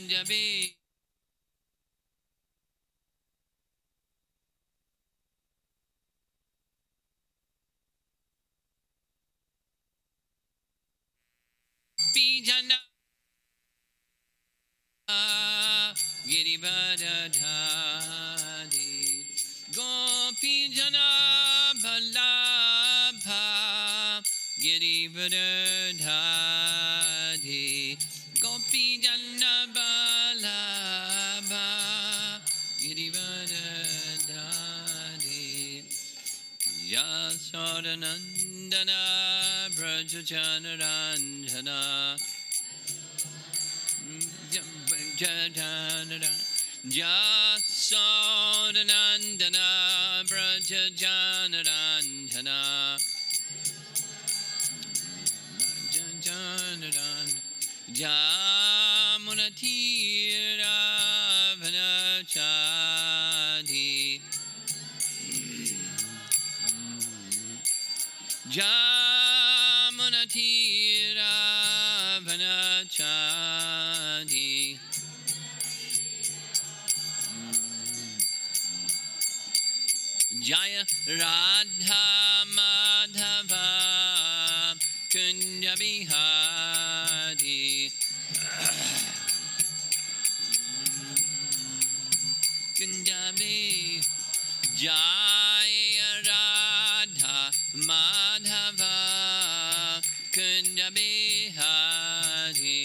Kunjabi Pijana Girivadadhadi Gopijana Balabha Girivadadhadi Gopijana Balabha Girivadadhadi Yasodanandana Brajachanaranjana Jasodanandana Brajachanaranjana Jamunatira Vanachadi Jamunatira Vanachadi Jaya Radha Madhava Kunjabihadi Kunjabi Jaya Radha Madhava Kunjabihadi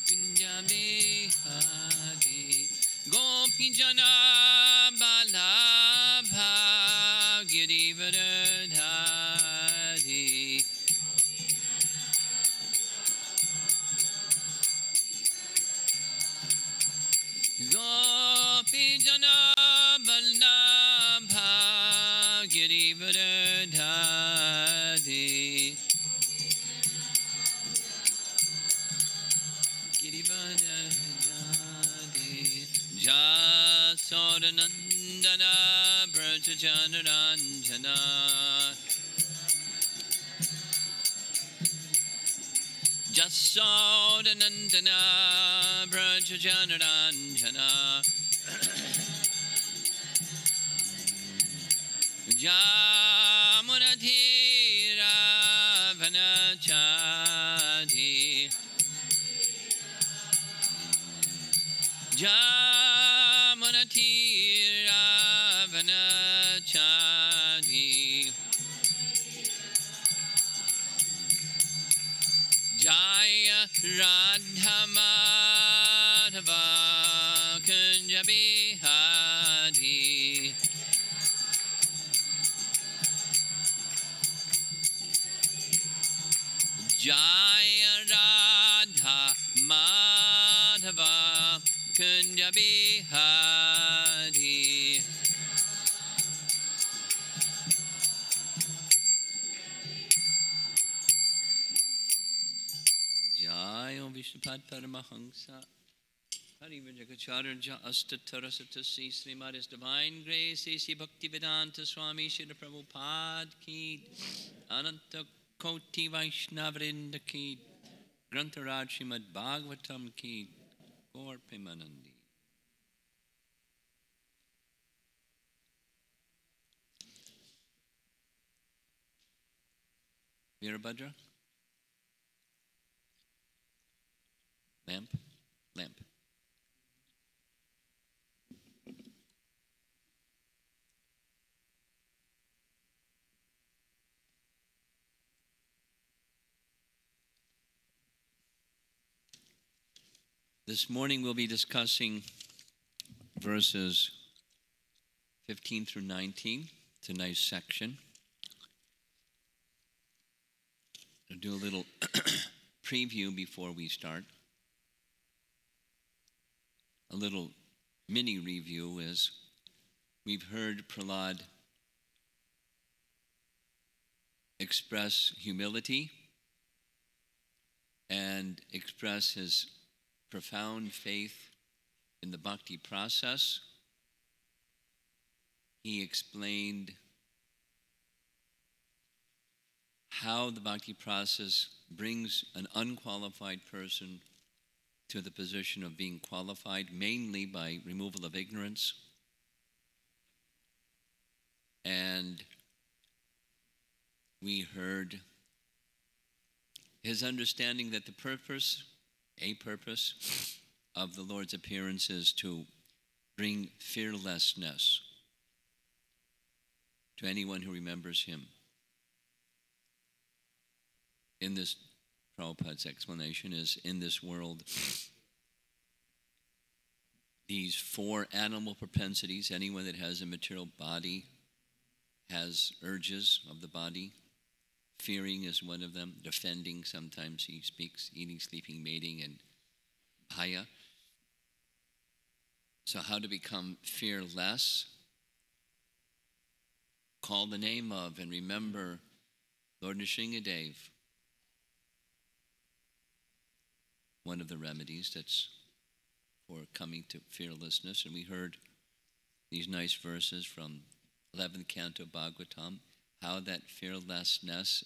Kunjabihadi Gopijana Balabha Girivadadhadi Gopijana Balabha Girivadadhadi Girivadadhadi Jasodanandana Brajachanaranjana Jasodanandana Brajachanaranjana Jamunadhira Vanachadi Jamunatira Vanachadi Jaya Radha Madhava Kunjabihadi Jaya Radha Madhava Kunjabihadi Jaya Vishnupad Paramahansa Hari Vajakacharya Astatarasatasi Srimad His Divine Grace A.C. Bhaktivedanta Swami Srila Prabhupada Ki Ananta Koti Vaishnavrinda Ki Grantaraj Srimad Bhagavatam Ki Gaur Premanandi. Virabhadra? Lamp? Lamp. This morning we'll be discussing verses 15 through 19. It's a nice section. I'll do a little preview before we start. A little mini review is we've heard Prahlada express humility and express his profound faith in the bhakti process. He explained how the bhakti process brings an unqualified person to the position of being qualified, mainly by removal of ignorance. And we heard his understanding that a purpose of the Lord's appearance is to bring fearlessness to anyone who remembers him. In this, Prabhupada's explanation is, in this world, these four animal propensities, anyone that has a material body has urges of the body. Fearing is one of them. Defending, sometimes he speaks, eating, sleeping, mating, and bhaya. So how to become fearless? Call the name of and remember Lord Nrsingadev. One of the remedies that's for coming to fearlessness. And we heard these nice verses from 11th Canto Bhagavatam, how that fearlessness,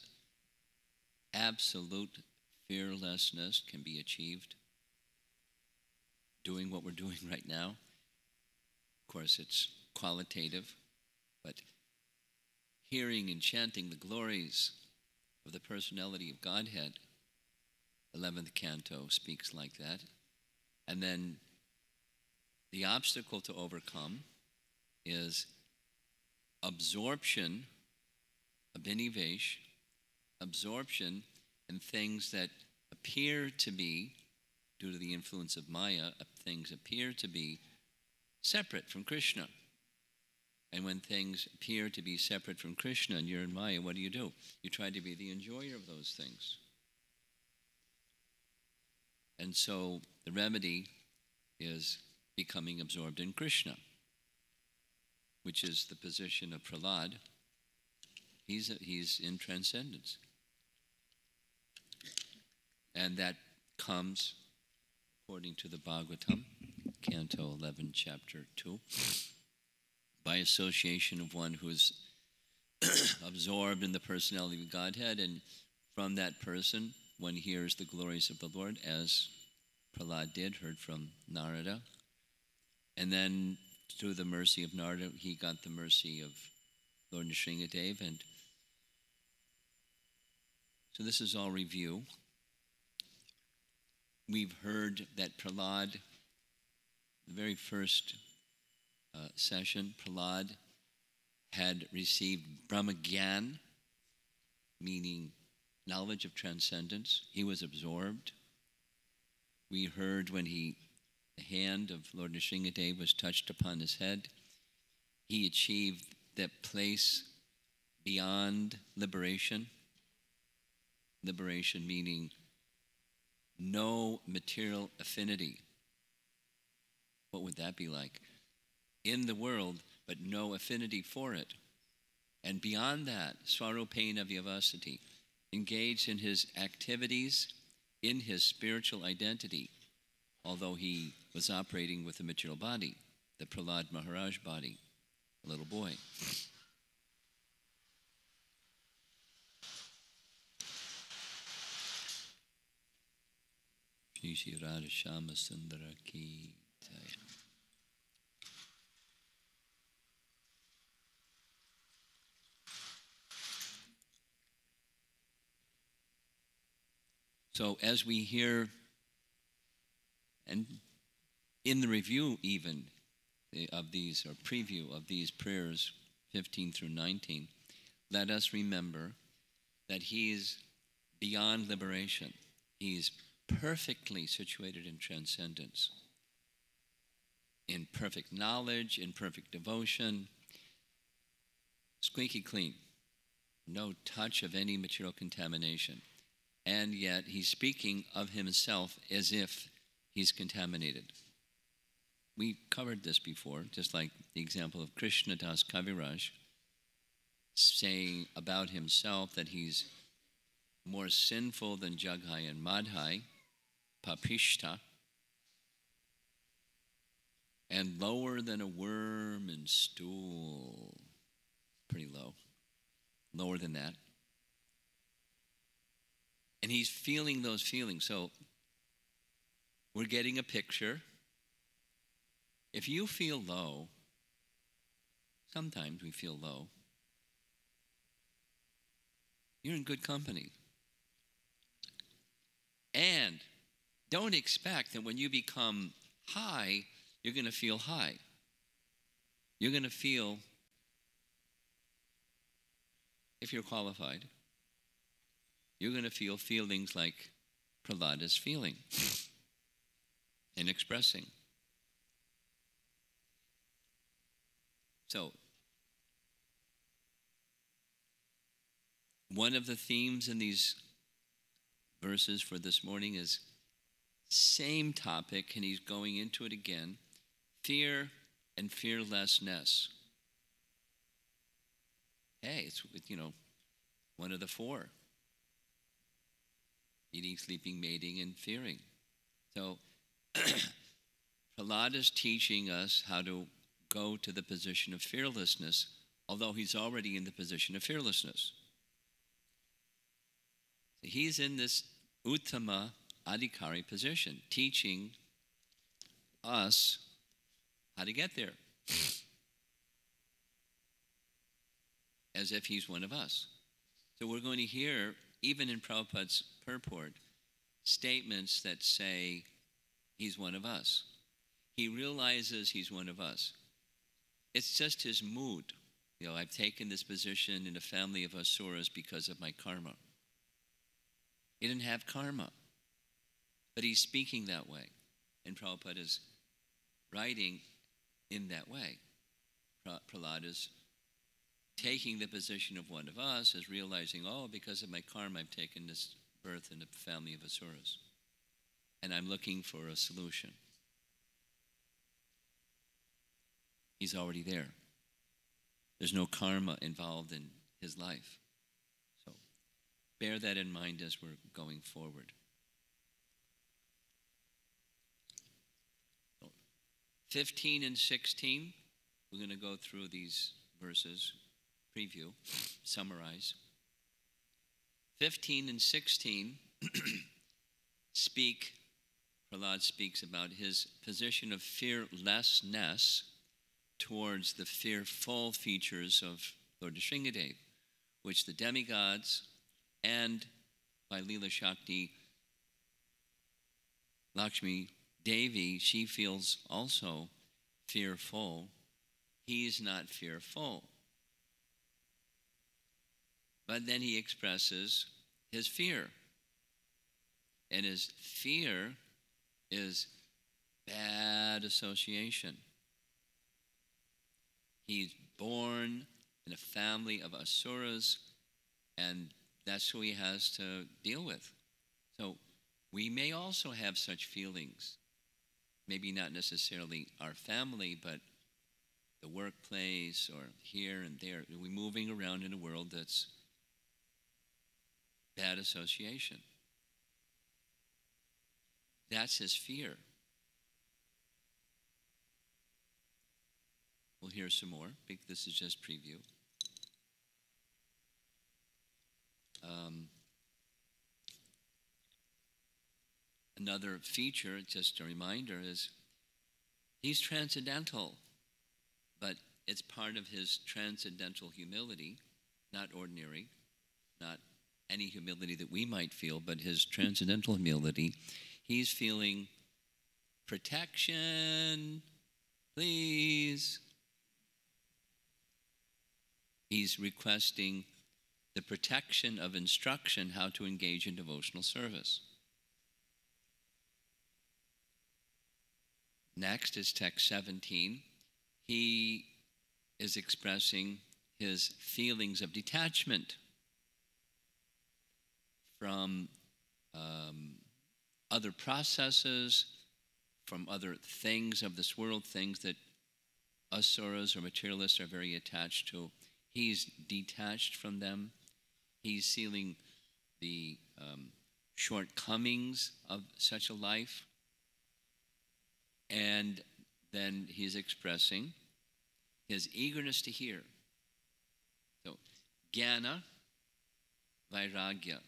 absolute fearlessness, can be achieved. Doing what we're doing right now. Of course, it's qualitative, but hearing and chanting the glories of the personality of Godhead, 11th Canto speaks like that. And then the obstacle to overcome is absorption, abhinivesh, absorption in things that appear to be, due to the influence of Maya, things appear to be separate from Krishna. And when things appear to be separate from Krishna and you're in Maya, what do? You try to be the enjoyer of those things. And so the remedy is becoming absorbed in Krishna, which is the position of Prahlada. He's in transcendence. And that comes, according to the Bhagavatam, Canto 11, Chapter 2, by association of one who is absorbed in the personality of Godhead, and from that person, one hears the glories of the Lord, as Prahlada did, heard from Narada. And then, through the mercy of Narada, he got the mercy of Lord Nrsingadev. And so this is all review. We've heard that Prahlada, the very first session, Prahlada had received Brahmagyan, meaning knowledge of transcendence. He was absorbed. We heard when the hand of Lord Nrsingadev was touched upon his head, he achieved that place beyond liberation. Liberation meaning no material affinity. What would that be like? In the world, but no affinity for it. And beyond that, Swarupena Vyavasati, engaged in his activities, in his spiritual identity, although he was operating with a material body, the Prahlad Maharaj body, a little boy. Shri Radha Shama Sundara Ki Jaya. So as we hear, and in the review even of these, or preview of these prayers, 15 through 19, let us remember that he's beyond liberation. He's perfectly situated in transcendence, in perfect knowledge, in perfect devotion, squeaky clean, no touch of any material contamination. And yet he's speaking of himself as if he's contaminated. We covered this before, just like the example of Krishna Das Kaviraj saying about himself that he's more sinful than Jaghai and Madhai, Papishta, and lower than a worm in stool. Pretty low. Lower than that. And he's feeling those feelings. So we're getting a picture. If you feel low, sometimes we feel low, you're in good company. And don't expect that when you become high, you're going to feel high. You're going to feel, if you're qualified, you're going to feel feelings like Prahlada's feeling and expressing. So, one of the themes in these verses for this morning is same topic, and he's going into it again, fear and fearlessness. Hey, it's, one of the four. Eating, sleeping, mating, and fearing. So, Prahlada is teaching us how to go to the position of fearlessness, although he's already in the position of fearlessness. He's in this Uttama Adhikari position, teaching us how to get there, as if he's one of us. So we're going to hear, even in Prabhupada's purport, statements that say he's one of us. He realizes he's one of us. It's just his mood. I've taken this position in a family of asuras because of my karma. He didn't have karma, but he's speaking that way. And Prabhupada is writing in that way. Prahlada's taking the position of one of us, is realizing, because of my karma, I've taken this birth in a family of asuras. And I'm looking for a solution. He's already there. There's no karma involved in his life. So bear that in mind as we're going forward. 15 and 16, we're going to go through these verses, preview, summarize. 15 and 16 Prahlada speaks about his position of fearlessness towards the fearful features of Lord Nrsimhadev, which the demigods and by Leela Shakti, Lakshmi Devi, she feels also fearful. He's not fearful. But then he expresses his fear. And his fear is bad association. He's born in a family of asuras, and that's who he has to deal with. So we may also have such feelings. Maybe not necessarily our family, but the workplace or here and there. We're moving around in a world that's bad association. That's his fear. We'll hear some more. This is just preview. Another feature, just a reminder, is he's transcendental, but it's part of his transcendental humility, not ordinary, not any humility that we might feel, but his transcendental humility. He's feeling protection, please. He's requesting the protection of instruction how to engage in devotional service. Next is text 17. He is expressing his feelings of detachment from other processes, from other things of this world, things that asuras or materialists are very attached to. He's detached from them. He's feeling the shortcomings of such a life. And then he's expressing his eagerness to hear. So, jnana, vairagya.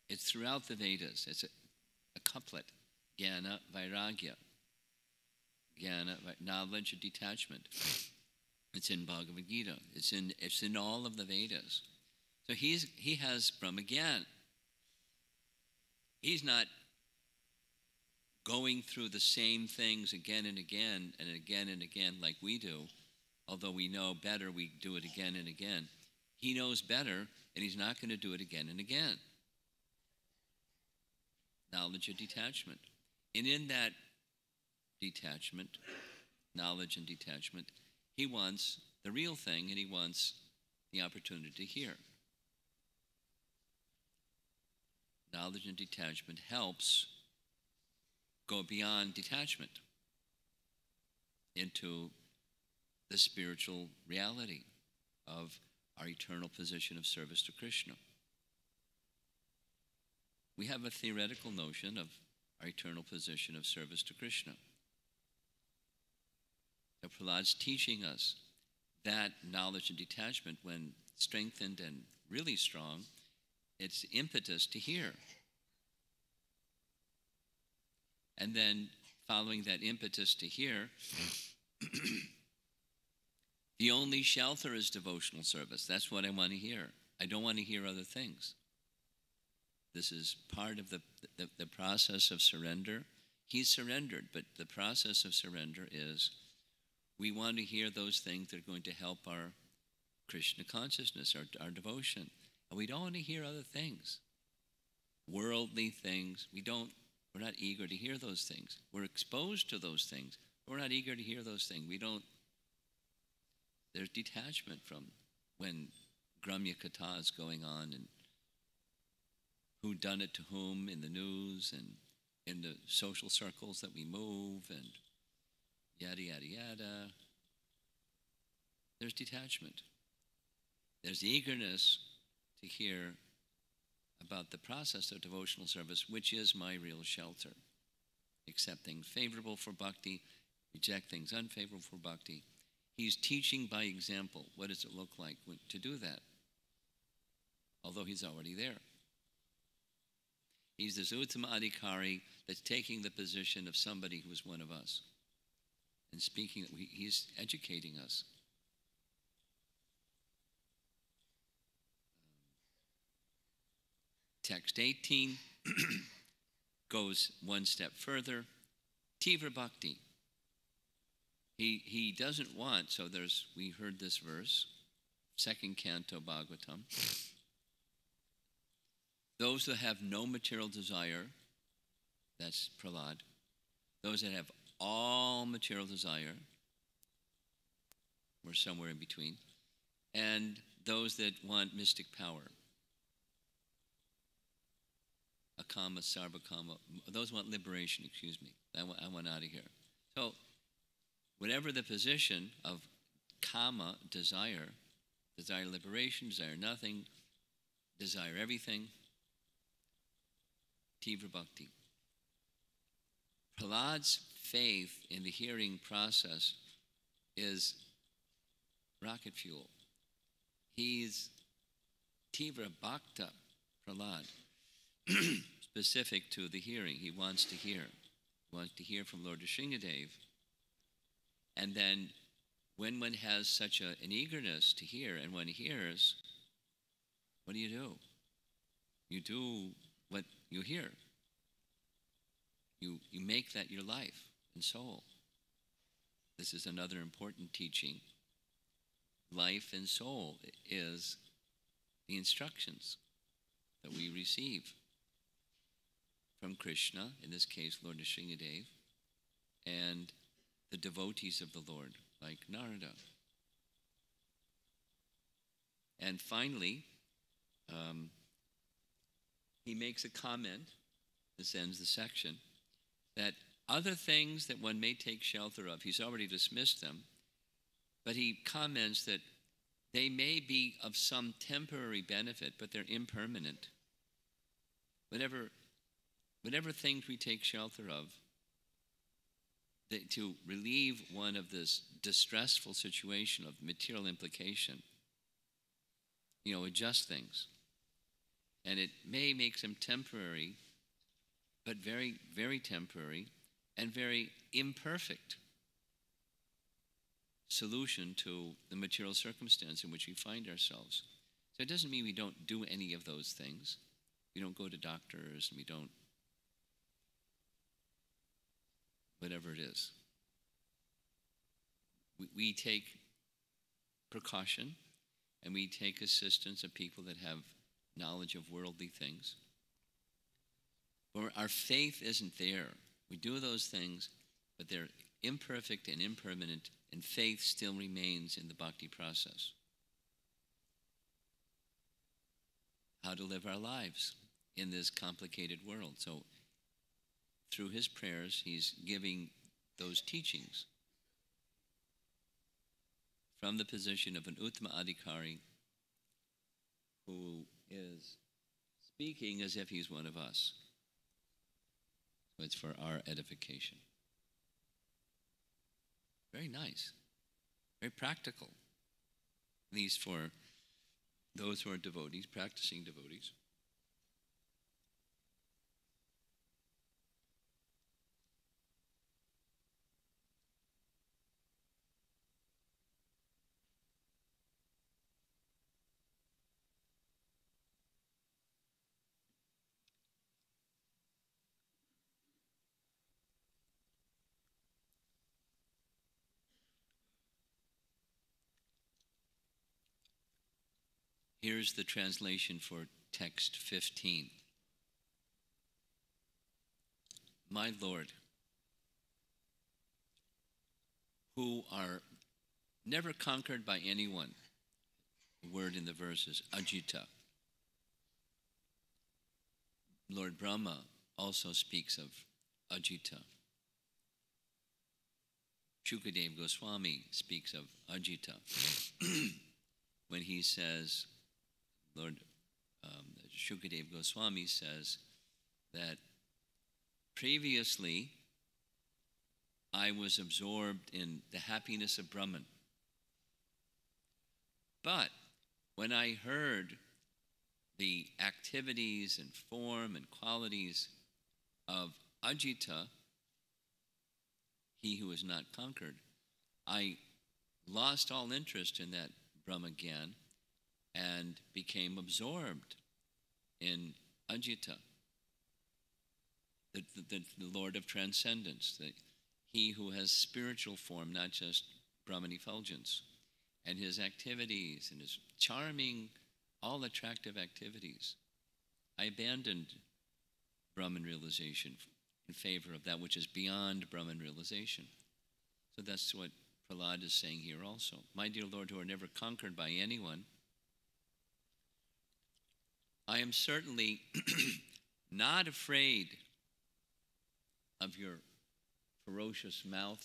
It's throughout the Vedas. It's a couplet. Jnana Vairagya. Jnana, knowledge and detachment. It's in Bhagavad Gita. It's in all of the Vedas. So he has Brahma Gyan. He's not going through the same things again and again and again and again like we do. Although we know better, we do it again and again. He knows better, and he's not going to do it again and again. Knowledge and detachment. And in that detachment, knowledge and detachment, he wants the real thing, and he wants the opportunity to hear. Knowledge and detachment helps go beyond detachment into the spiritual reality of our eternal position of service to Krishna. We have a theoretical notion of our eternal position of service to Krishna. So Prahlad's teaching us that knowledge and detachment, when strengthened and really strong, it's impetus to hear. And then following that impetus to hear, the only shelter is devotional service. That's what I want to hear. I don't want to hear other things. This is part of the process of surrender. He's surrendered, but the process of surrender is we want to hear those things that are going to help our Krishna consciousness, our devotion. And we don't want to hear other things. Worldly things. We're not eager to hear those things. We're exposed to those things. We're not eager to hear those things. There's detachment from when Gramya Katha is going on and who done it to whom in the news and in the social circles that we move and yada, yada, yada. There's detachment. There's eagerness to hear about the process of devotional service, which is my real shelter. Accept things favorable for bhakti, reject things unfavorable for bhakti. He's teaching by example. What does it look like to do that? Although he's already there. He's this Uttama Adhikari that's taking the position of somebody who is one of us. And speaking, he's educating us. Text 18 goes one step further. Tivra Bhakti. He doesn't want, so we heard this verse, 2nd Canto Bhagavatam. Those that have no material desire, that's Prahlad. Those that have all material desire, we're somewhere in between. And those that want mystic power. Akama, Sarvakama, those want liberation, I want out of here. So, whatever the position of kama, desire liberation, desire nothing, desire everything, Tivra Bhakti. Prahlad's faith in the hearing process is rocket fuel. He's Tivra Bhakta Prahlad, specific to the hearing. He wants to hear. He wants to hear from Lord Nrsimhadev. And then when one has such an eagerness to hear, and one hears, what do? You do what you hear. You make that your life and soul. This is another important teaching. Life and soul is the instructions that we receive from Krishna, in this case Lord Nrsimhadev, and the devotees of the Lord, like Narada. And finally, he makes a comment, this ends the section, that other things that one may take shelter of, he's already dismissed them, but he comments that they may be of some temporary benefit, but they're impermanent. Whatever things we take shelter of, to relieve one of this distressful situation of material implication, adjust things. And it may make some temporary, but very, very temporary and very imperfect solution to the material circumstance in which we find ourselves. So it doesn't mean we don't do any of those things. We don't go to doctors, and we don't, whatever it is. We take precaution, and we take assistance of people that have knowledge of worldly things. But our faith isn't there. We do those things, but they're imperfect and impermanent, and faith still remains in the bhakti process. How to live our lives in this complicated world. So through his prayers, he's giving those teachings from the position of an Uttama Adhikari who is speaking as if he's one of us. So it's for our edification. Very nice. Very practical. At least for those who are devotees, practicing devotees. Here's the translation for text 15. My Lord, who are never conquered by anyone, the word in the verse is ajita. Lord Brahma also speaks of ajita. Shukadeva Goswami speaks of ajita when he says, Lord Shukadeva Goswami says that previously I was absorbed in the happiness of Brahman. But when I heard the activities and form and qualities of ajita, he who is not conquered, I lost all interest in that Brahma Gyan and became absorbed in ajita, the Lord of transcendence, he who has spiritual form, not just Brahman effulgence, and his activities and his charming, all attractive activities. I abandoned Brahman realization in favor of that which is beyond Brahman realization. So that's what Prahlada is saying here also. My dear Lord, who are never conquered by anyone, I am certainly not afraid of your ferocious mouth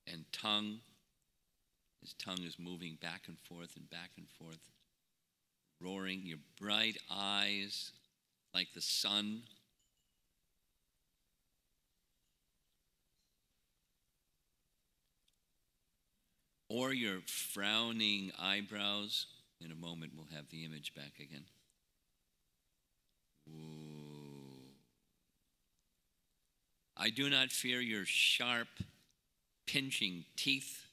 and tongue. His tongue is moving back and forth, roaring. Your bright eyes like the sun. Or your frowning eyebrows. In a moment, we'll have the image back again. Ooh. I do not fear your sharp, pinching teeth.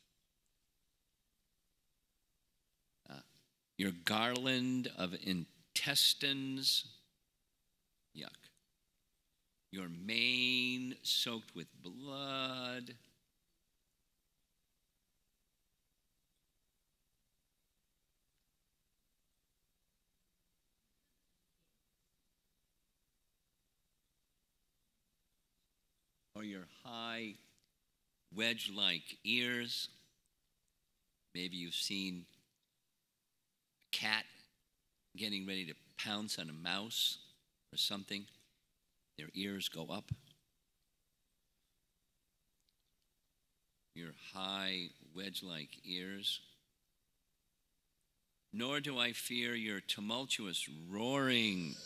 Your garland of intestines. Yuck. Your mane soaked with blood. Or your high wedge-like ears. Maybe you've seen a cat getting ready to pounce on a mouse or something. Their ears go up. Your high wedge-like ears. Nor do I fear your tumultuous roaring.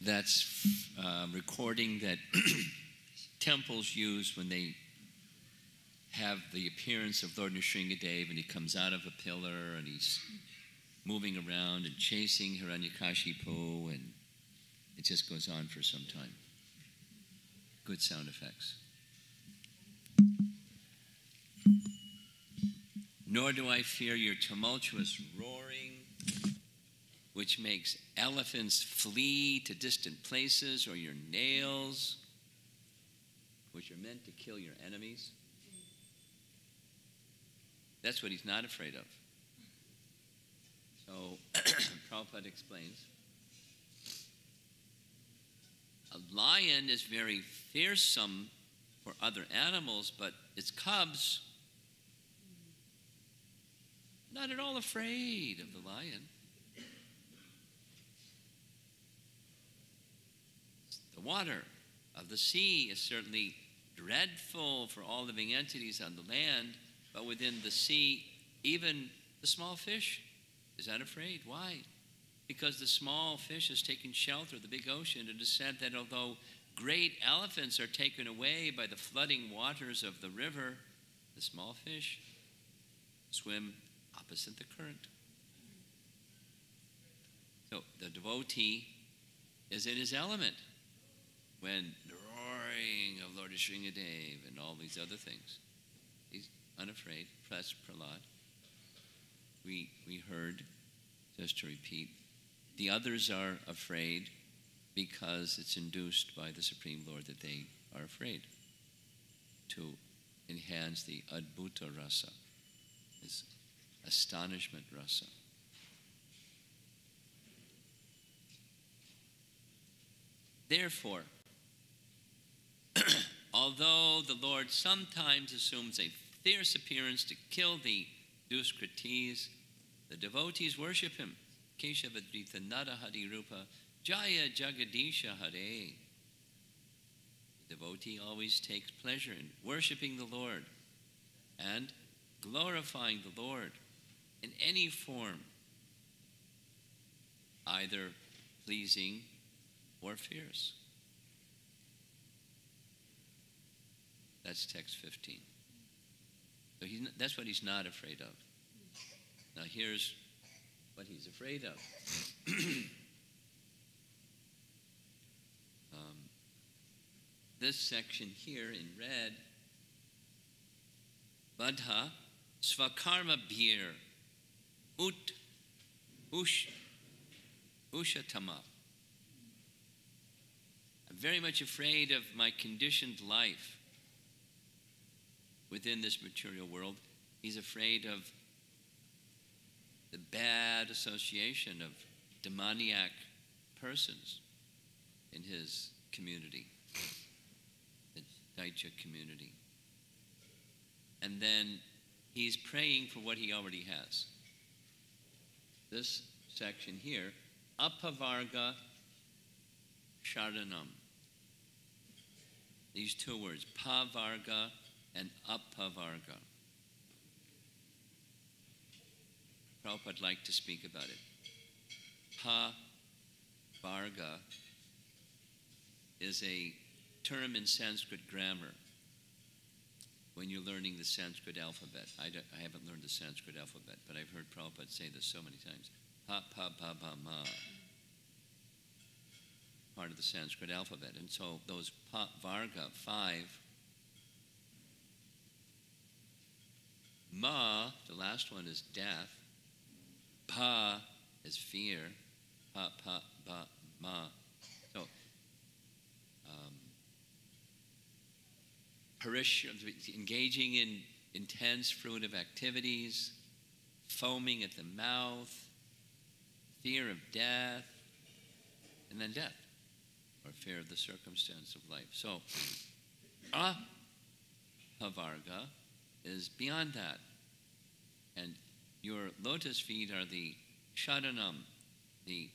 That's recording that temples use when they have the appearance of Lord Nrsingadev, and he comes out of a pillar and he's moving around and chasing Hiranyakashipu, and it just goes on for some time. Good sound effects. Nor do I fear your tumultuous roaring, which makes elephants flee to distant places, or your nails, which are meant to kill your enemies. That's what he's not afraid of. So, Prabhupada explains, a lion is very fearsome for other animals, but its cubs, not at all afraid of the lion. The water of the sea is certainly dreadful for all living entities on the land, but within the sea, even the small fish is not afraid. Why? Because the small fish has taken shelter of the big ocean. It is said that although great elephants are taken away by the flooding waters of the river, the small fish swim opposite the current. So the devotee is in his element when the roaring of Lord Nrsingadev and all these other things. He's unafraid. Press Prahlada. We heard, just to repeat, the others are afraid because it's induced by the Supreme Lord that they are afraid, to enhance the Adbhuta Rasa, this astonishment rasa. Therefore, although the Lord sometimes assumes a fierce appearance to kill the Duskritis, the devotees worship him. Keshavadrita Nada Hari Rupa Jaya Jagadisha Hare. The devotee always takes pleasure in worshiping the Lord and glorifying the Lord in any form, either pleasing or fierce. That's text 15. So that's what he's not afraid of. Now here's what he's afraid of. This section here in red, Badha Svakarma Bir Ushatama. I'm very much afraid of my conditioned life within this material world. He's afraid of the bad association of demoniac persons in his community, the Daitya community. And then he's praying for what he already has. This section here, Apavarga Sharanam. These two words, Pavarga and Apavarga. Prabhupada would like to speak about it. Pa-varga is a term in Sanskrit grammar when you're learning the Sanskrit alphabet. I haven't learned the Sanskrit alphabet, but I've heard Prabhupada say this so many times. Pa-pa-pa-pa-ma. Part of the Sanskrit alphabet. And so those pa-varga, 5, ma, the last one is death. Pa is fear. Pa, pa, ba, ma. So, engaging in intense fruitive activities, foaming at the mouth, fear of death, and then death, or fear of the circumstance of life. So, Apavarga is beyond that. And your lotus feet are the sharanam, the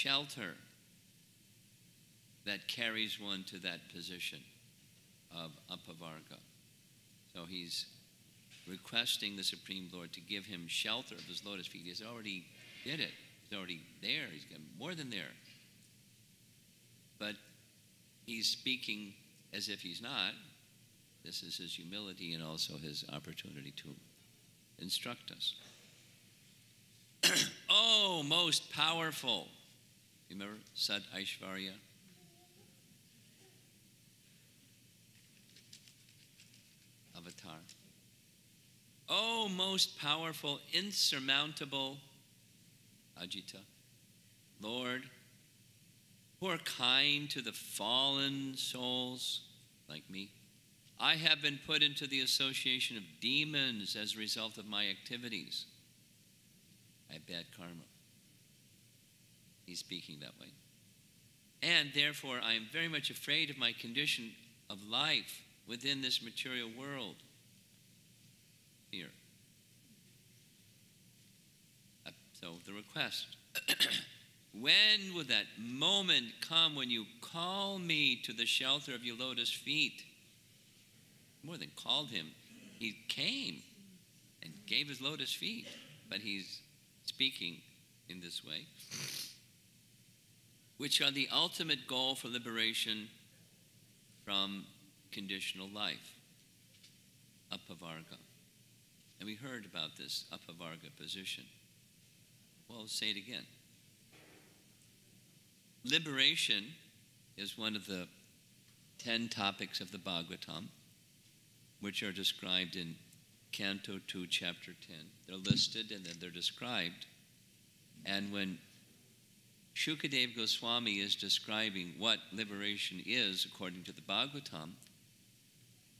shelter that carries one to that position of apavarga. So he's requesting the Supreme Lord to give him shelter of his lotus feet. He's already did it. He's already there. He's got more than there. But he's speaking as if he's not. This is his humility and also his opportunity to instruct us. Oh, most powerful. Remember Sat Aishvarya? Avatar. Oh, most powerful, insurmountable Ajita, Lord, who are kind to the fallen souls like me. I have been put into the association of demons as a result of my activities. I have bad karma. He's speaking that way. And therefore, I am very much afraid of my condition of life within this material world. Fear. So the request, when will that moment come when you call me to the shelter of your lotus feet? More than called him, he came and gave his lotus feet, but he's speaking in this way, which are the ultimate goal for liberation from conditional life, apavarga. And we heard about this apavarga position. Well, I'll say it again. Liberation is one of the 10 topics of the Bhagavatam, which are described in Canto 2, Chapter 10. They're listed and then they're described. And when Shukadeva Goswami is describing what liberation is according to the Bhagavatam,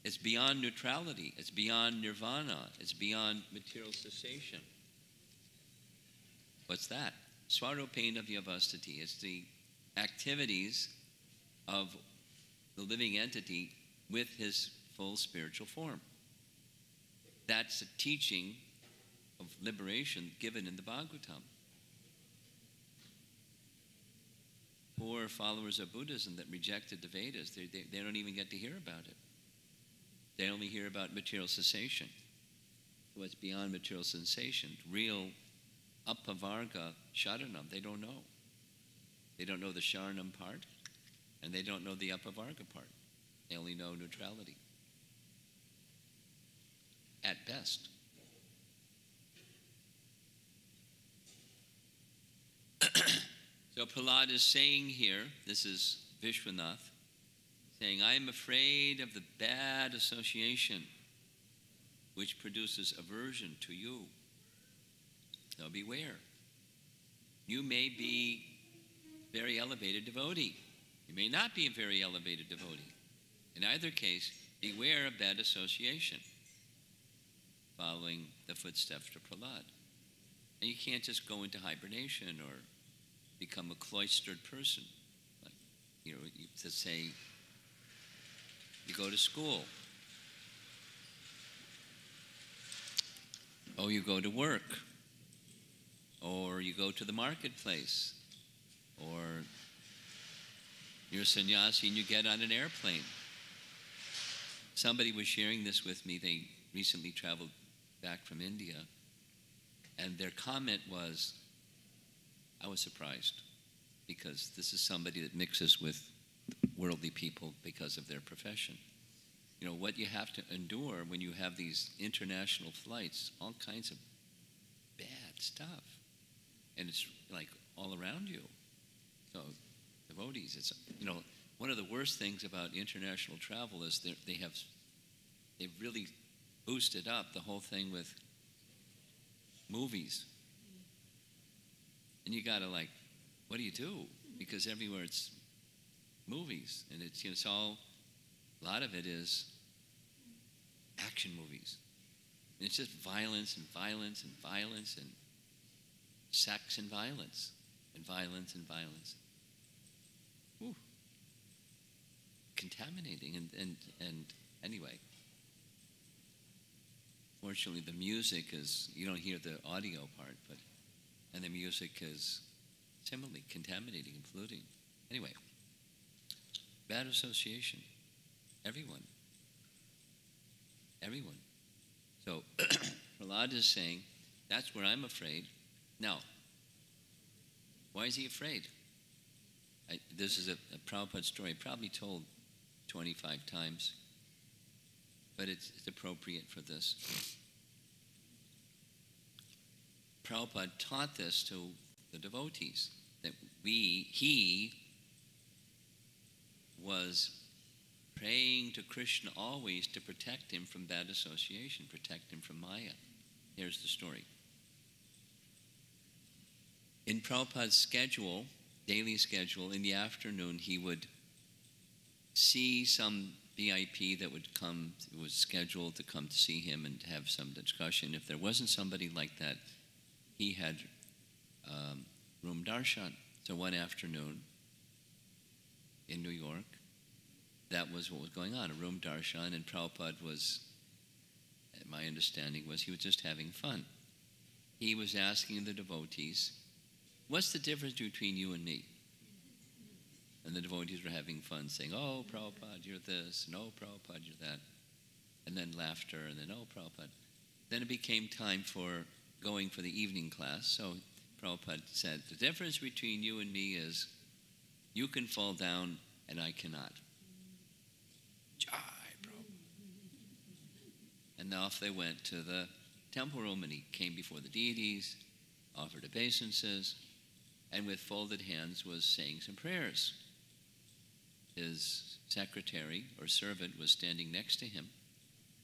it's beyond neutrality, it's beyond nirvana, it's beyond material cessation. What's that? Swarupena vyavastati. It's the activities of the living entity with his full spiritual form. That's a teaching of liberation given in the Bhagavatam. Poor followers of Buddhism that rejected the Vedas, they don't even get to hear about it. They only hear about material cessation. What's beyond material sensation, real apavarga sharanam, they don't know. They don't know the sharanam part, and they don't know the apavarga part. They only know neutrality. At best. So Prahlada is saying here, this is Vishwanath, saying, I am afraid of the bad association which produces aversion to you. So beware. You may be a very elevated devotee. You may not be a very elevated devotee. In either case, beware of bad association, following the footsteps of Prahlada. And you can't just go into hibernation or become a cloistered person. Like, to say, you go to school, or you go to work, or you go to the marketplace, or you're a sannyasi and you get on an airplane. Somebody was sharing this with me. They recently traveled back from India, and their comment was, I was surprised, because this is somebody that mixes with worldly people because of their profession. You know, what you have to endure when you have these international flights, all kinds of bad stuff. And it's like all around you. So, devotees, it's, one of the worst things about international travel is they've really boosted up the whole thing with movies. And you gotta what do you do? Because everywhere it's movies, and it's all, a lot of it is action movies. And it's just violence and violence and violence and sex and violence and violence and violence. Whew. Contaminating and anyway. Fortunately, the music is, you don't hear the audio part, and the music is Similarly, contaminating and polluting. Anyway, bad association. Everyone. Everyone. So, Prahlada is saying, that's where I'm afraid. Now, why is he afraid? This is a Prabhupada story, probably told 25 times, but it's appropriate for this. Prabhupada taught this to the devotees, that he was praying to Krishna always to protect him from bad association, protect him from Maya. Here's the story. In Prabhupada's schedule, daily schedule, in the afternoon, he would see some VIP that would come, was scheduled to come to see him and have some discussion. If there wasn't somebody like that, he had room darshan. So one afternoon in New York, that was what was going on, a room darshan, and Prabhupada was, my understanding was, he was just having fun. He was asking the devotees, what's the difference between you and me? And the devotees were having fun, saying, oh, Prabhupada, you're this, and oh, Prabhupada, you're that. And then laughter, and then, oh, Prabhupada. Then it became time for going for the evening class. So Prabhupada said, the difference between you and me is you can fall down and I cannot. Jai, Prabhupada. And off they went to the temple room, and he came before the deities, offered obeisances, and with folded hands was saying some prayers. His secretary or servant was standing next to him.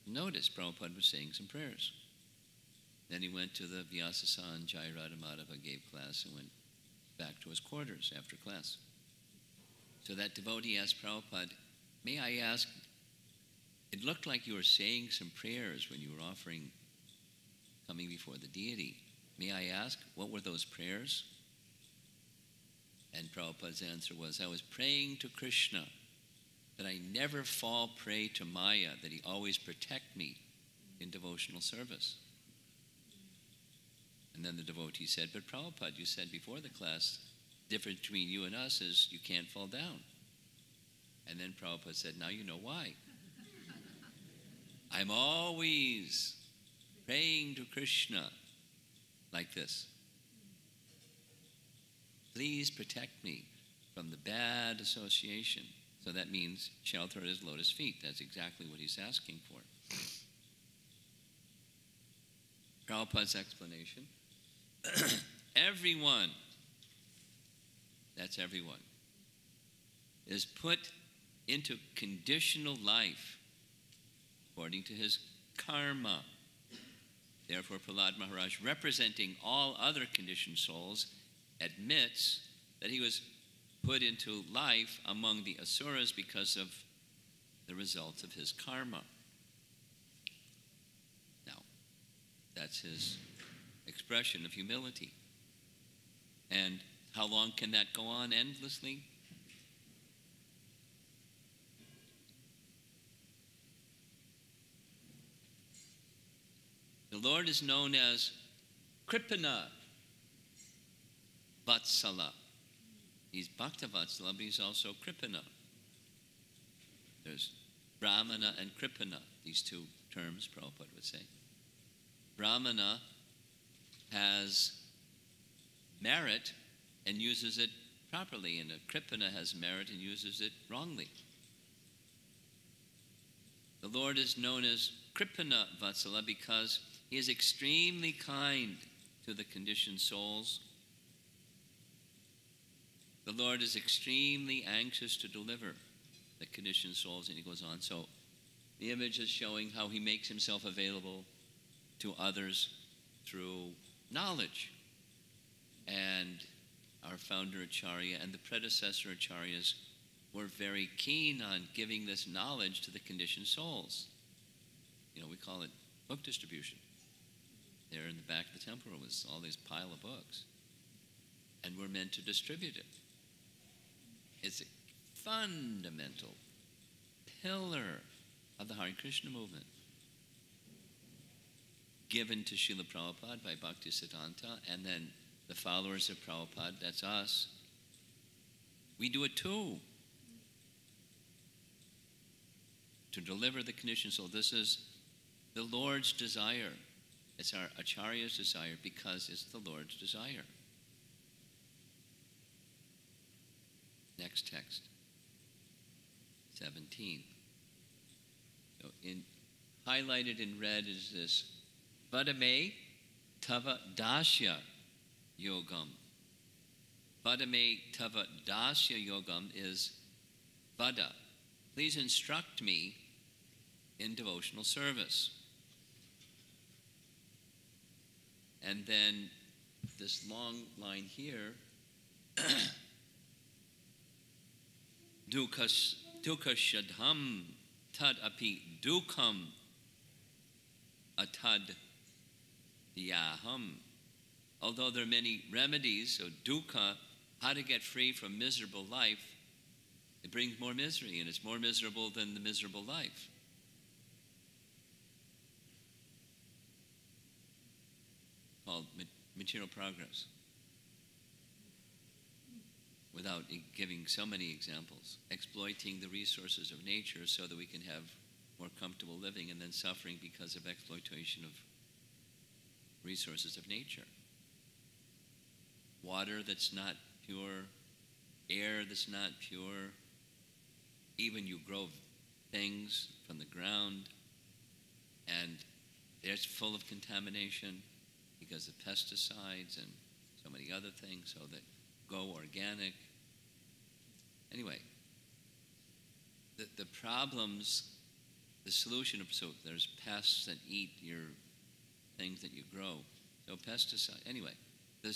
Notice Prabhupada was saying some prayers. Then he went to the Vyasasan, Jai Radhamadava, gave class, and went back to his quarters after class. So that devotee asked Prabhupada, may I ask, it looked like you were saying some prayers when you were offering, coming before the deity. May I ask, what were those prayers? And Prabhupada's answer was, I was praying to Krishna that I never fall prey to Maya, that he always protect me in devotional service. And then the devotee said, but Prabhupada, you said before the class, the difference between you and us is you can't fall down. And then Prabhupada said, now you know why. I'm always praying to Krishna like this. Please protect me from the bad association. So that means shelter at his lotus feet. That's exactly what he's asking for. Prabhupada's explanation. Everyone, that's everyone, is put into conditional life according to his karma. Therefore, Prahlada Maharaj, representing all other conditioned souls, admits that he was put into life among the asuras because of the results of his karma. Now, that's his expression of humility. And how long can that go on endlessly? The Lord is known as Kripana Vatsala. He's Bhakta Vatsala, but he's also Kripana. There's Brahmana and Kripana, these two terms Prabhupada would say. Brahmana has merit and uses it properly, and a Kripana has merit and uses it wrongly. The Lord is known as Kripana Vatsala because he is extremely kind to the conditioned souls. The Lord is extremely anxious to deliver the conditioned souls, and he goes on. So the image is showing how he makes himself available to others through knowledge. And our founder Acharya and the predecessor Acharyas were very keen on giving this knowledge to the conditioned souls. You know, we call it book distribution. There in the back of the temple was all this pile of books. And we're meant to distribute it. It's a fundamental pillar of the Hare Krishna movement, given to Srila Prabhupada by Bhaktisiddhanta, and then the followers of Prabhupada, that's us, we do it too. To deliver the conditioned soul. This is the Lord's desire. It's our Acharya's desire because it's the Lord's desire. Next text, 17. So highlighted in red is this, Vadame Tava Dasya Yogam. Vadame Tava Dasya Yogam is Vada. Please instruct me in devotional service. And then this long line here, Dukkha shadham tad api dukkam atad dhyaham. Although there are many remedies, so dukkha, how to get free from miserable life, it brings more misery, and it's more miserable than the miserable life. Called material progress. Without giving so many examples, exploiting the resources of nature so that we can have more comfortable living, and then suffering because of exploitation of resources of nature. Water that's not pure, air that's not pure, even you grow things from the ground, and it's full of contamination because of pesticides and so many other things, so that go organic. Anyway, the problems, the solution of, so there's pests that eat your things that you grow, so pesticide. Anyway, the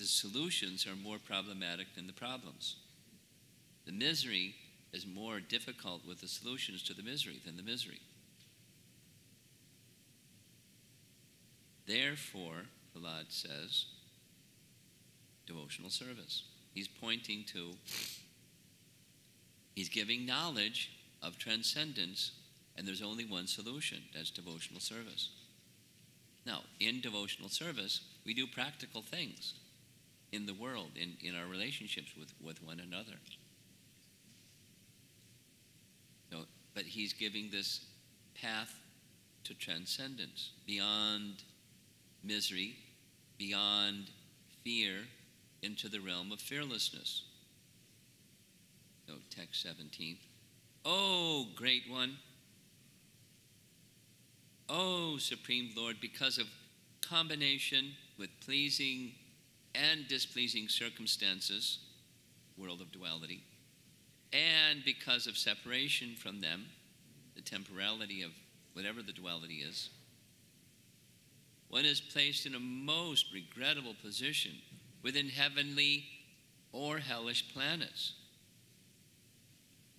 solutions are more problematic than the problems. The misery is more difficult with the solutions to the misery than the misery. Therefore, Prahlada says, devotional service. He's pointing to, he's giving knowledge of transcendence, and there's only one solution, that's devotional service. Now, in devotional service, we do practical things in the world, in our relationships with one another. So, but he's giving this path to transcendence, beyond misery, beyond fear, into the realm of fearlessness. So, text 17. Oh, great one. Oh, Supreme Lord, because of combination with pleasing and displeasing circumstances, world of duality, and because of separation from them, the temporality of whatever the duality is, one is placed in a most regrettable position within heavenly or hellish planets,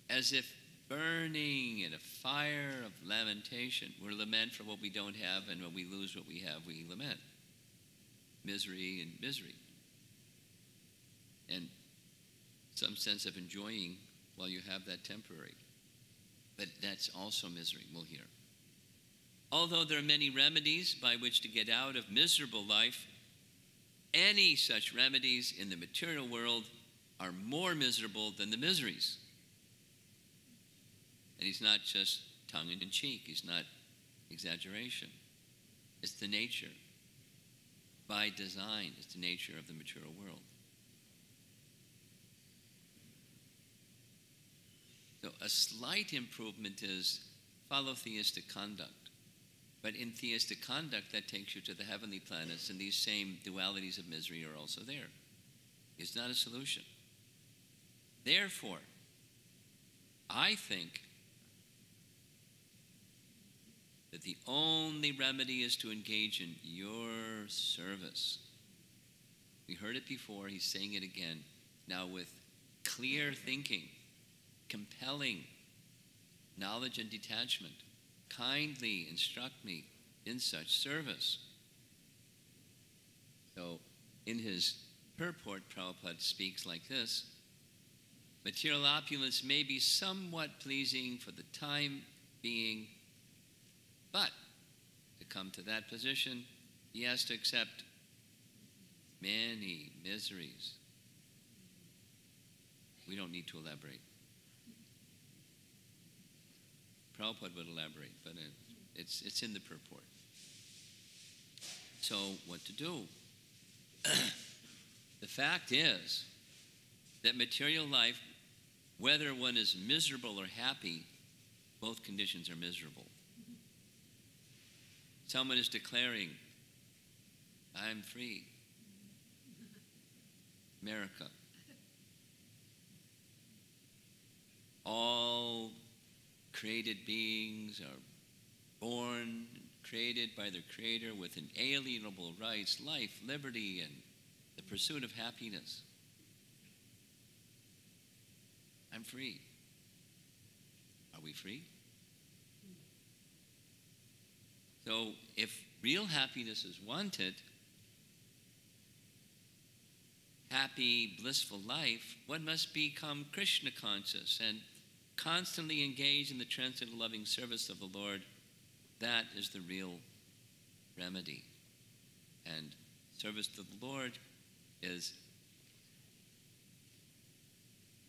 as if burning in a fire of lamentation. We lament for what we don't have, and when we lose what we have, we lament. Misery and misery. And some sense of enjoying while you have that temporary. But that's also misery, we'll hear. Although there are many remedies by which to get out of miserable life, any such remedies in the material world are more miserable than the miseries. And he's not just tongue-in-cheek, he's not exaggeration. It's the nature. By design, it's the nature of the material world. So a slight improvement is follow theistic conduct. But in theistic conduct, that takes you to the heavenly planets, and these same dualities of misery are also there. It's not a solution. Therefore, I think that the only remedy is to engage in your service. We heard it before, he's saying it again, now with clear thinking, compelling knowledge and detachment. Kindly instruct me in such service. So, in his purport, Prabhupada speaks like this: material opulence may be somewhat pleasing for the time being, but to come to that position, he has to accept many miseries. We don't need to elaborate. Prabhupada would elaborate, but it's in the purport. So what to do? The fact is that material life, whether one is miserable or happy, both conditions are miserable. Someone is declaring, I'm free. America. All created beings are born, created by their Creator with inalienable rights, life, liberty, and the pursuit of happiness. I'm free. Are we free? So if real happiness is wanted, happy, blissful life, one must become Krishna conscious and constantly engage in the transcendental loving service of the Lord. That is the real remedy. And service to the Lord is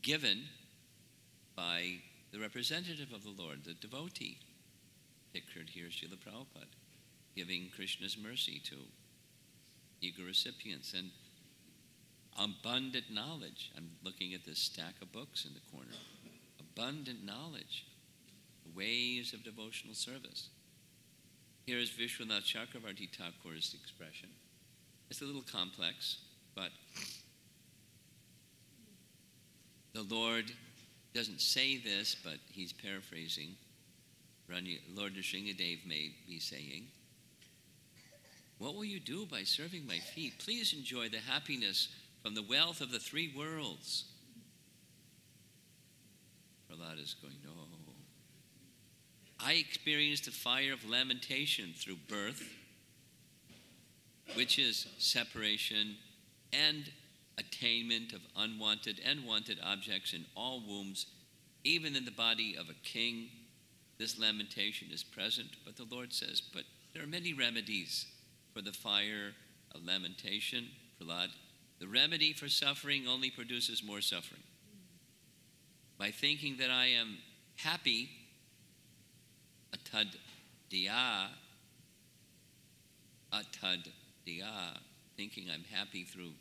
given by the representative of the Lord, the devotee, pictured here, Srila Prabhupada, giving Krishna's mercy to eager recipients and abundant knowledge. I'm looking at this stack of books in the corner. Abundant knowledge, the ways of devotional service. Here is Vishwanath Chakravarti Thakur's expression. It's a little complex, but the Lord doesn't say this, but he's paraphrasing. Lord Nrsingadev may be saying, what will you do by serving my feet? Please enjoy the happiness from the wealth of the three worlds. Prahlada is going, no. I experienced the fire of lamentation through birth, which is separation and attainment of unwanted and wanted objects in all wombs, even in the body of a king. This lamentation is present, but the Lord says, but there are many remedies for the fire of lamentation. Prahlada, the remedy for suffering only produces more suffering. By thinking that I am happy, atad diya, thinking I'm happy through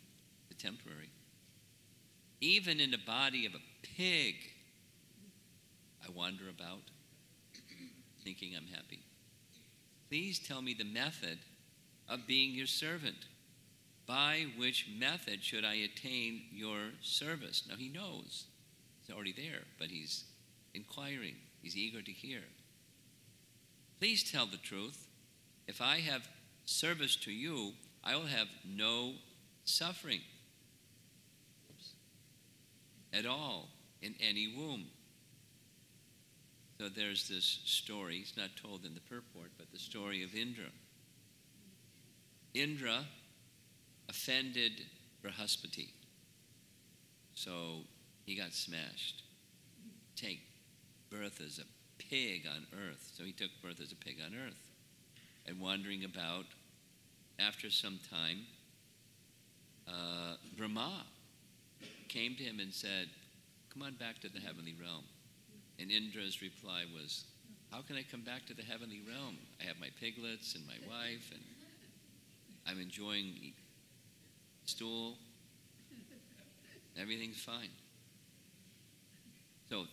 the temporary. Even in the body of a pig, I wander about, thinking I'm happy. Please tell me the method of being your servant. By which method should I attain your service? Now he knows. He's already there, but he's inquiring. He's eager to hear. Please tell the truth. If I have service to you, I will have no suffering at all in any womb. So there's this story, it's not told in the purport, but the story of Indra. Indra offended Brihaspati, so he got smashed. Take birth as a pig on earth. So he took birth as a pig on earth. And wandering about, after some time, Brahma came to him and said, come on back to the heavenly realm. And Indra's reply was, how can I come back to the heavenly realm? I have my piglets and my wife, and I'm enjoying stool. Everything's fine. So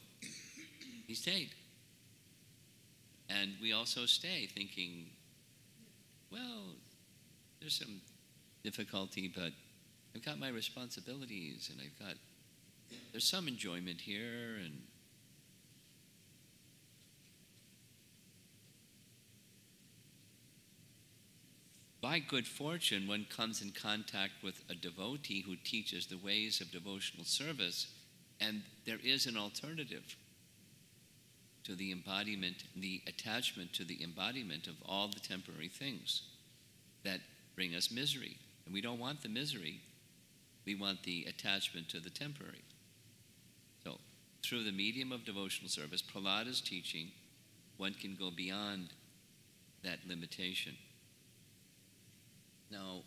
he stayed. And we also stay thinking, well, there's some difficulty, but I've got my responsibilities, and there's some enjoyment here, and by good fortune, one comes in contact with a devotee who teaches the ways of devotional service, and there is an alternative to the embodiment, the attachment to the embodiment of all the temporary things that bring us misery. And we don't want the misery, we want the attachment to the temporary. So, through the medium of devotional service, Prahlada's teaching, one can go beyond that limitation. Now,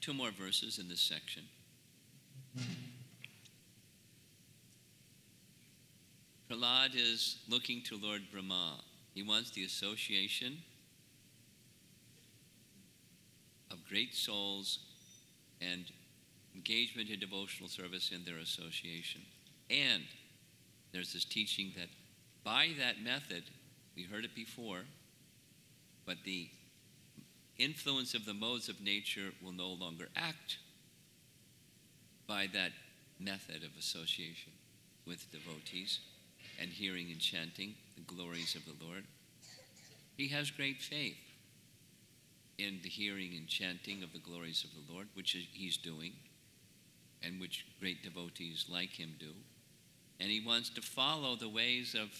two more verses in this section. Prahlada is looking to Lord Brahma. He wants the association of great souls and engagement in devotional service in their association. And there's this teaching that by that method, we heard it before, but the influence of the modes of nature will no longer act by that method of association with devotees and hearing and chanting the glories of the Lord. He has great faith in the hearing and chanting of the glories of the Lord, which he's doing, and which great devotees like him do. And he wants to follow the ways of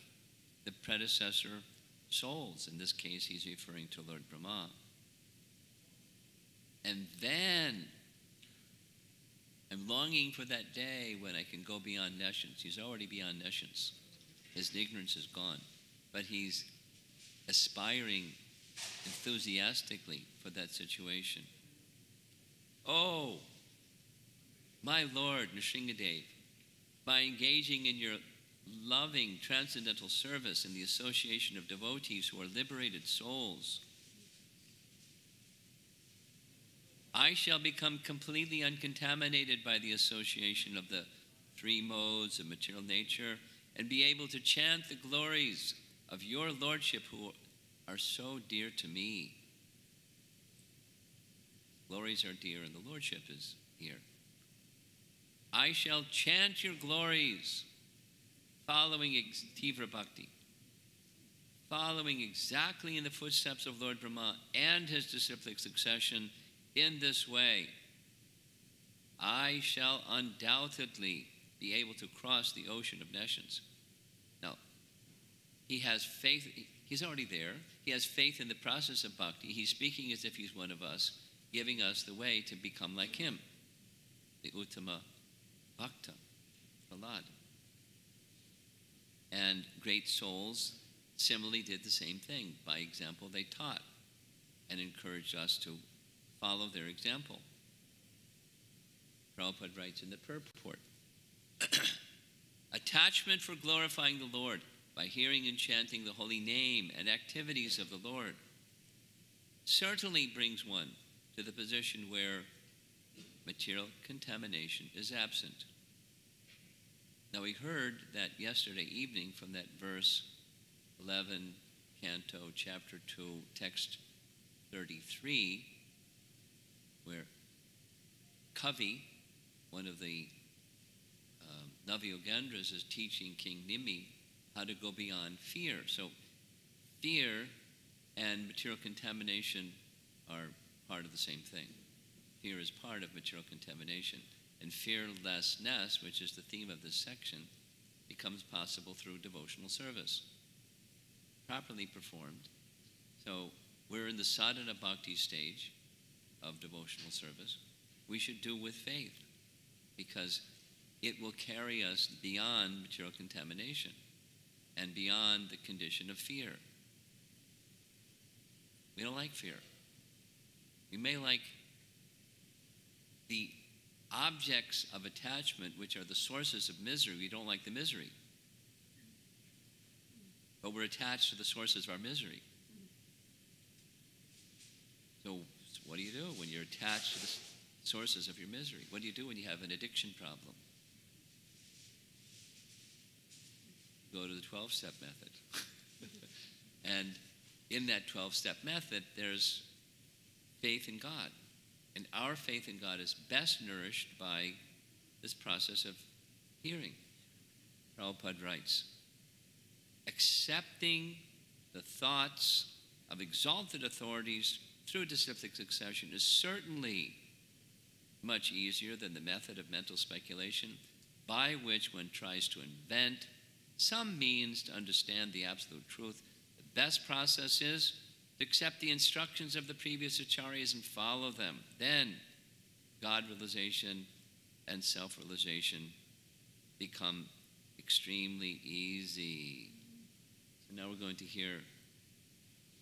the predecessor souls. In this case, he's referring to Lord Brahma. And then, I'm longing for that day when I can go beyond nescience. He's already beyond nescience. His ignorance is gone. But he's aspiring enthusiastically for that situation. Oh, my Lord, Nrsingadev, by engaging in your loving transcendental service in the association of devotees who are liberated souls, I shall become completely uncontaminated by the association of the three modes of material nature and be able to chant the glories of your Lordship who are so dear to me. Glories are dear and the Lordship is here. I shall chant your glories following Tivra Bhakti, following exactly in the footsteps of Lord Brahma and his disciplic succession. In this way, I shall undoubtedly be able to cross the ocean of nescience. Now, he has faith. He's already there. He has faith in the process of bhakti. He's speaking as if he's one of us, giving us the way to become like him, the Uttama Bhakta, Prahlada. And great souls similarly did the same thing. By example, they taught and encouraged us to follow their example. Prabhupada writes in the purport, attachment for glorifying the Lord by hearing and chanting the holy name and activities of the Lord certainly brings one to the position where material contamination is absent. Now we heard that yesterday evening from that verse 11, Canto, Chapter 2, Text 33, where Kavi, one of the Navyogendras, is teaching King Nimi how to go beyond fear. So fear and material contamination are part of the same thing. Fear is part of material contamination. And fearlessness, which is the theme of this section, becomes possible through devotional service, properly performed. So we're in the sadhana bhakti stage of devotional service. We should do with faith, because it will carry us beyond material contamination and beyond the condition of fear. We don't like fear. We may like the objects of attachment, which are the sources of misery. We don't like the misery. But we're attached to the sources of our misery. So what do you do when you're attached to the sources of your misery? What do you do when you have an addiction problem? Go to the 12-step method. And in that 12-step method, there's faith in God. And our faith in God is best nourished by this process of hearing. Prabhupada writes, accepting the thoughts of exalted authorities through disciplic succession is certainly much easier than the method of mental speculation, by which one tries to invent some means to understand the absolute truth. The best process is to accept the instructions of the previous acharyas and follow them. Then God realization and self-realization become extremely easy. So now we're going to hear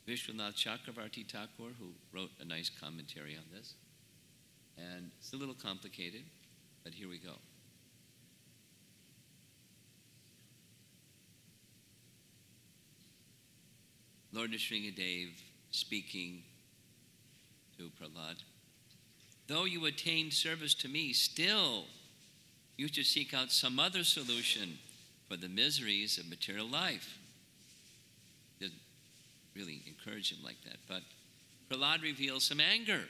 Vishwanath Chakravarti Thakur, who wrote a nice commentary on this. And it's a little complicated, but here we go. Lord Nrsingadev speaking to Prahlada. Though you attained service to me, still you should seek out some other solution for the miseries of material life. Didn't really encourage him like that, but Prahlada reveals some anger.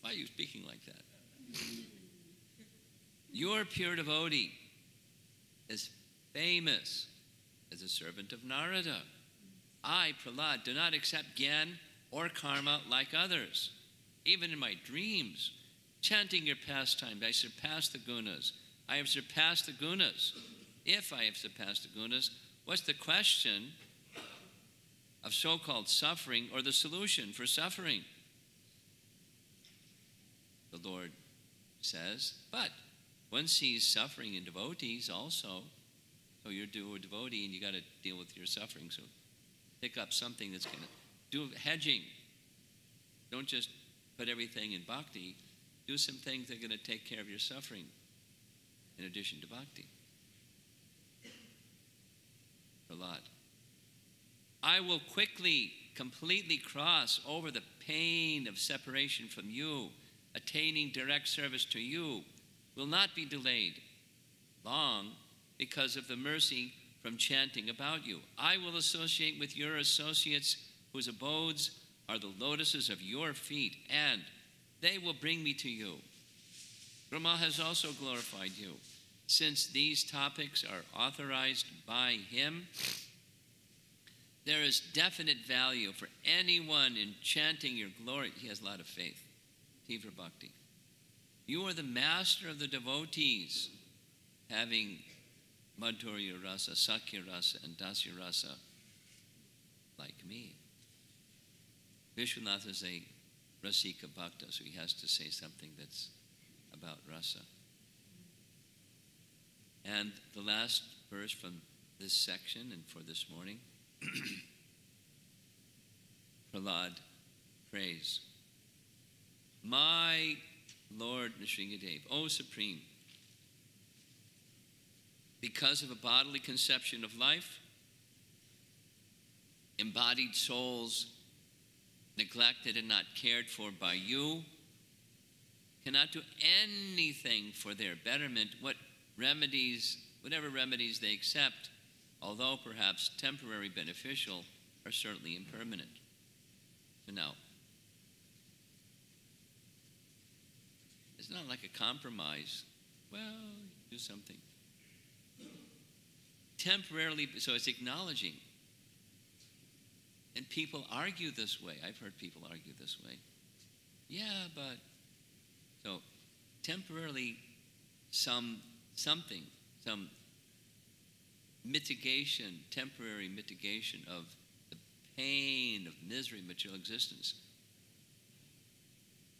Why are you speaking like that? Your pure devotee is famous as a servant of Narada. I, Prahlada, do not accept gyan or karma like others. Even in my dreams, chanting your pastimes, I surpass the gunas. I have surpassed the gunas. If I have surpassed the gunas, what's the question of so-called suffering or the solution for suffering? The Lord says, but one sees suffering in devotees also. So you're a devotee and you got to deal with your suffering. So pick up something that's going to do hedging. Don't just put everything in bhakti. Do some things that are going to take care of your suffering in addition to bhakti. Prahlada. I will quickly, completely cross over the pain of separation from you. Attaining direct service to you will not be delayed long because of the mercy from chanting about you. I will associate with your associates whose abodes are the lotuses of your feet, and they will bring me to you. Brahma has also glorified you. Since these topics are authorized by him, there is definite value for anyone in chanting your glory. He has a lot of faith. Tivra Bhakti. You are the master of the devotees, having Madhurya Rasa, Sakya Rasa, and Dasya Rasa like me. Vishwanath is a Rasika Bhakta, so he has to say something that's about Rasa. And the last verse from this section and for this morning, Prahlada prays, my Lord Nrsingadev, O Supreme, because of a bodily conception of life, embodied souls neglected and not cared for by you cannot do anything for their betterment. Whatever remedies they accept, although perhaps temporary beneficial, are certainly impermanent. So now, it's not like a compromise. Well, do something. Temporarily, so it's acknowledging. And people argue this way. I've heard people argue this way. Yeah, but, so temporarily some mitigation, temporary mitigation of the pain of misery of material existence.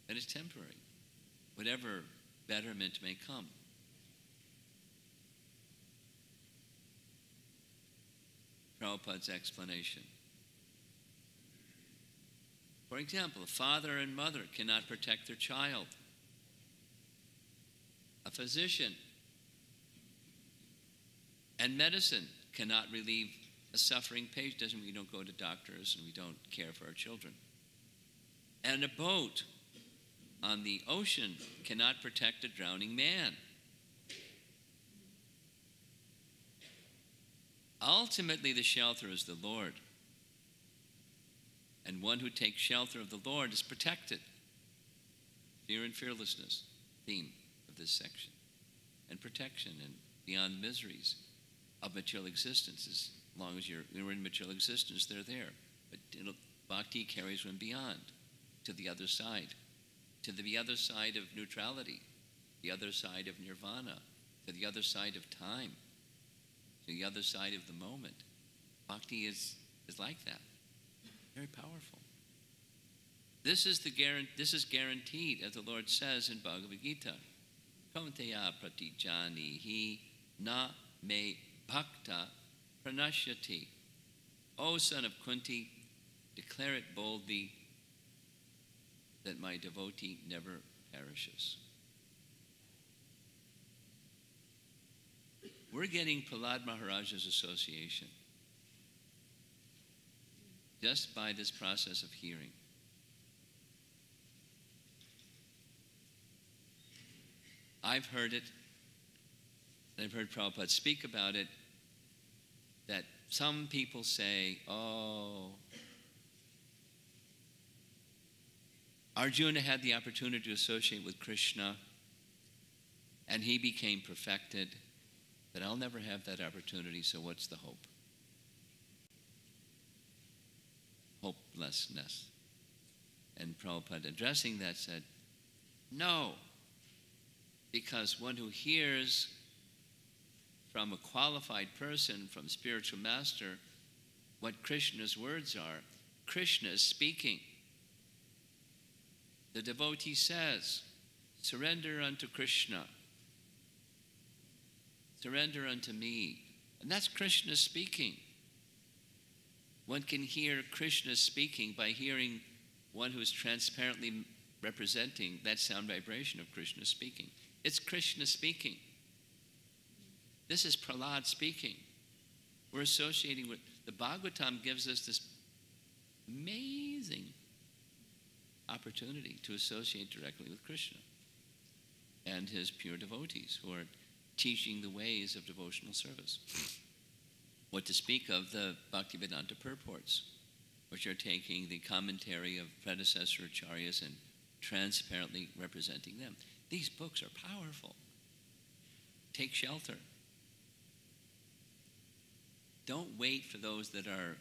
That is temporary. Whatever betterment may come. Prabhupada's explanation. For example, a father and mother cannot protect their child. A physician and medicine cannot relieve a suffering patient. Doesn't mean we don't go to doctors and we don't care for our children. And a boat on the ocean cannot protect a drowning man. Ultimately, the shelter is the Lord. And one who takes shelter of the Lord is protected. Fear and fearlessness, theme of this section. And protection and beyond miseries of material existence. As long as you're in material existence, they're there. But bhakti carries one beyond, to the other side. To the other side of neutrality, the other side of nirvana, to the other side of time, to the other side of the moment. Bhakti is like that. Very powerful. This is guaranteed, as the Lord says in Bhagavad Gita. Kaunteya pratijani hi na me bhakta pranashyati. O son of Kunti, declare it boldly that my devotee never perishes. We're getting Prahlada Maharaja's association just by this process of hearing. I've heard it, and I've heard Prabhupada speak about it, that some people say, oh, Arjuna had the opportunity to associate with Krishna, and he became perfected, but I'll never have that opportunity, so what's the hope? Hopelessness. And Prabhupada, addressing that, said, no, because one who hears from a qualified person, from spiritual master, what Krishna's words are, Krishna is speaking. The devotee says, surrender unto Krishna. Surrender unto me. And that's Krishna speaking. One can hear Krishna speaking by hearing one who is transparently representing that sound vibration of Krishna speaking. It's Krishna speaking. This is Prahlada speaking. We're associating with, the Bhagavatam gives us this amazing opportunity to associate directly with Krishna and his pure devotees who are teaching the ways of devotional service. What to speak of the Bhaktivedanta purports, which are taking the commentary of predecessor acharyas and transparently representing them. These books are powerful. Take shelter. Don't wait for those that are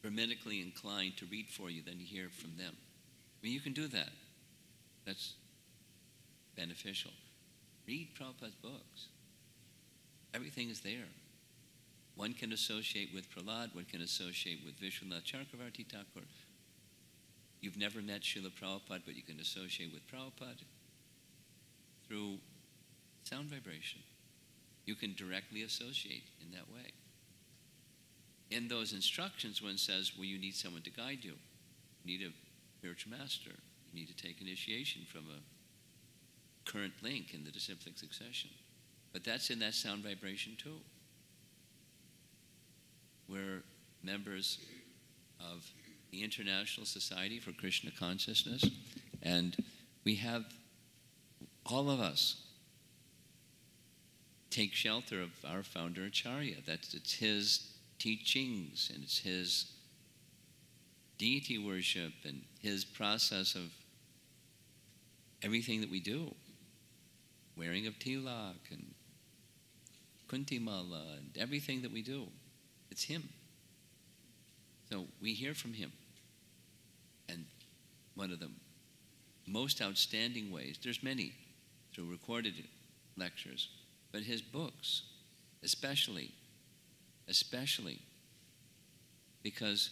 Brahminically inclined to read for you, then you hear from them. I mean, you can do that. That's beneficial. Read Prabhupada's books. Everything is there. One can associate with Prahlada, one can associate with Vishwanath Chakravarti Thakur. You've never met Srila Prabhupada, but you can associate with Prabhupada through sound vibration. You can directly associate in that way. In those instructions, one says, well, you need someone to guide you. You need a spiritual master. You need to take initiation from a current link in the disciplic succession. But that's in that sound vibration too. We're members of the International Society for Krishna Consciousness, and we have, all of us, take shelter of our founder Acharya. It's his teachings, and it's his deity worship, and his process of everything that we do. Wearing of tilak, and kuntimala, and everything that we do. It's him. So we hear from him. And one of the most outstanding ways, there's many through recorded lectures, but his books, especially, because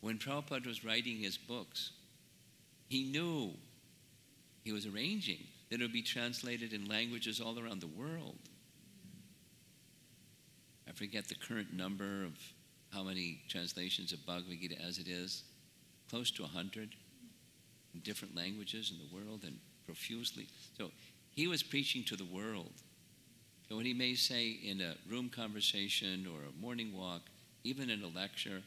when Prabhupada was writing his books, he knew he was arranging that it would be translated in languages all around the world. I forget the current number of how many translations of Bhagavad Gita as it is, close to 100 in different languages in the world and profusely. So he was preaching to the world. So what he may say in a room conversation or a morning walk, even in a lecture,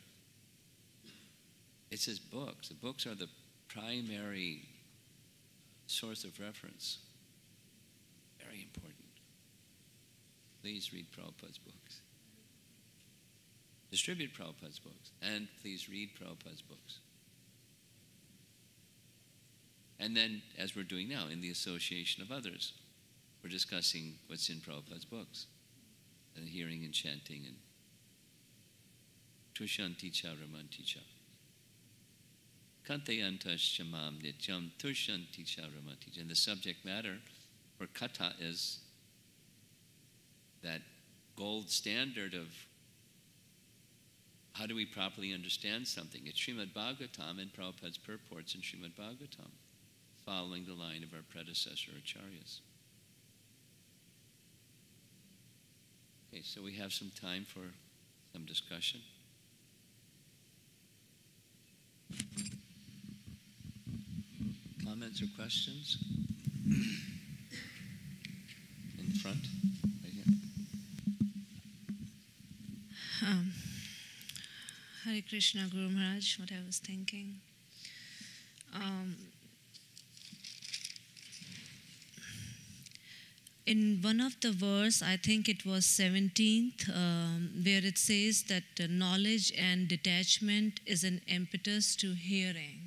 it's his books. The books are the primary source of reference. Very important. Please read Prabhupada's books. Distribute Prabhupada's books, and please read Prabhupada's books. And then, as we're doing now, in the association of others, we're discussing what's in Prabhupada's books, and hearing and chanting, and Tushanti cha ramanti cha. Kantayantas shamam nityam tushanti cha ramanti cha. And the subject matter for katha is that gold standard of how do we properly understand something. It's Srimad Bhagavatam and Prabhupada's purports in Srimad Bhagavatam, following the line of our predecessor acharyas. Okay, so we have some time for some discussion. comments or questions? In front, right here. Hare Krishna, Guru Maharaj, what I was thinking. In one of the verse, I think it was 17th, where it says that knowledge and detachment is an impetus to hearing.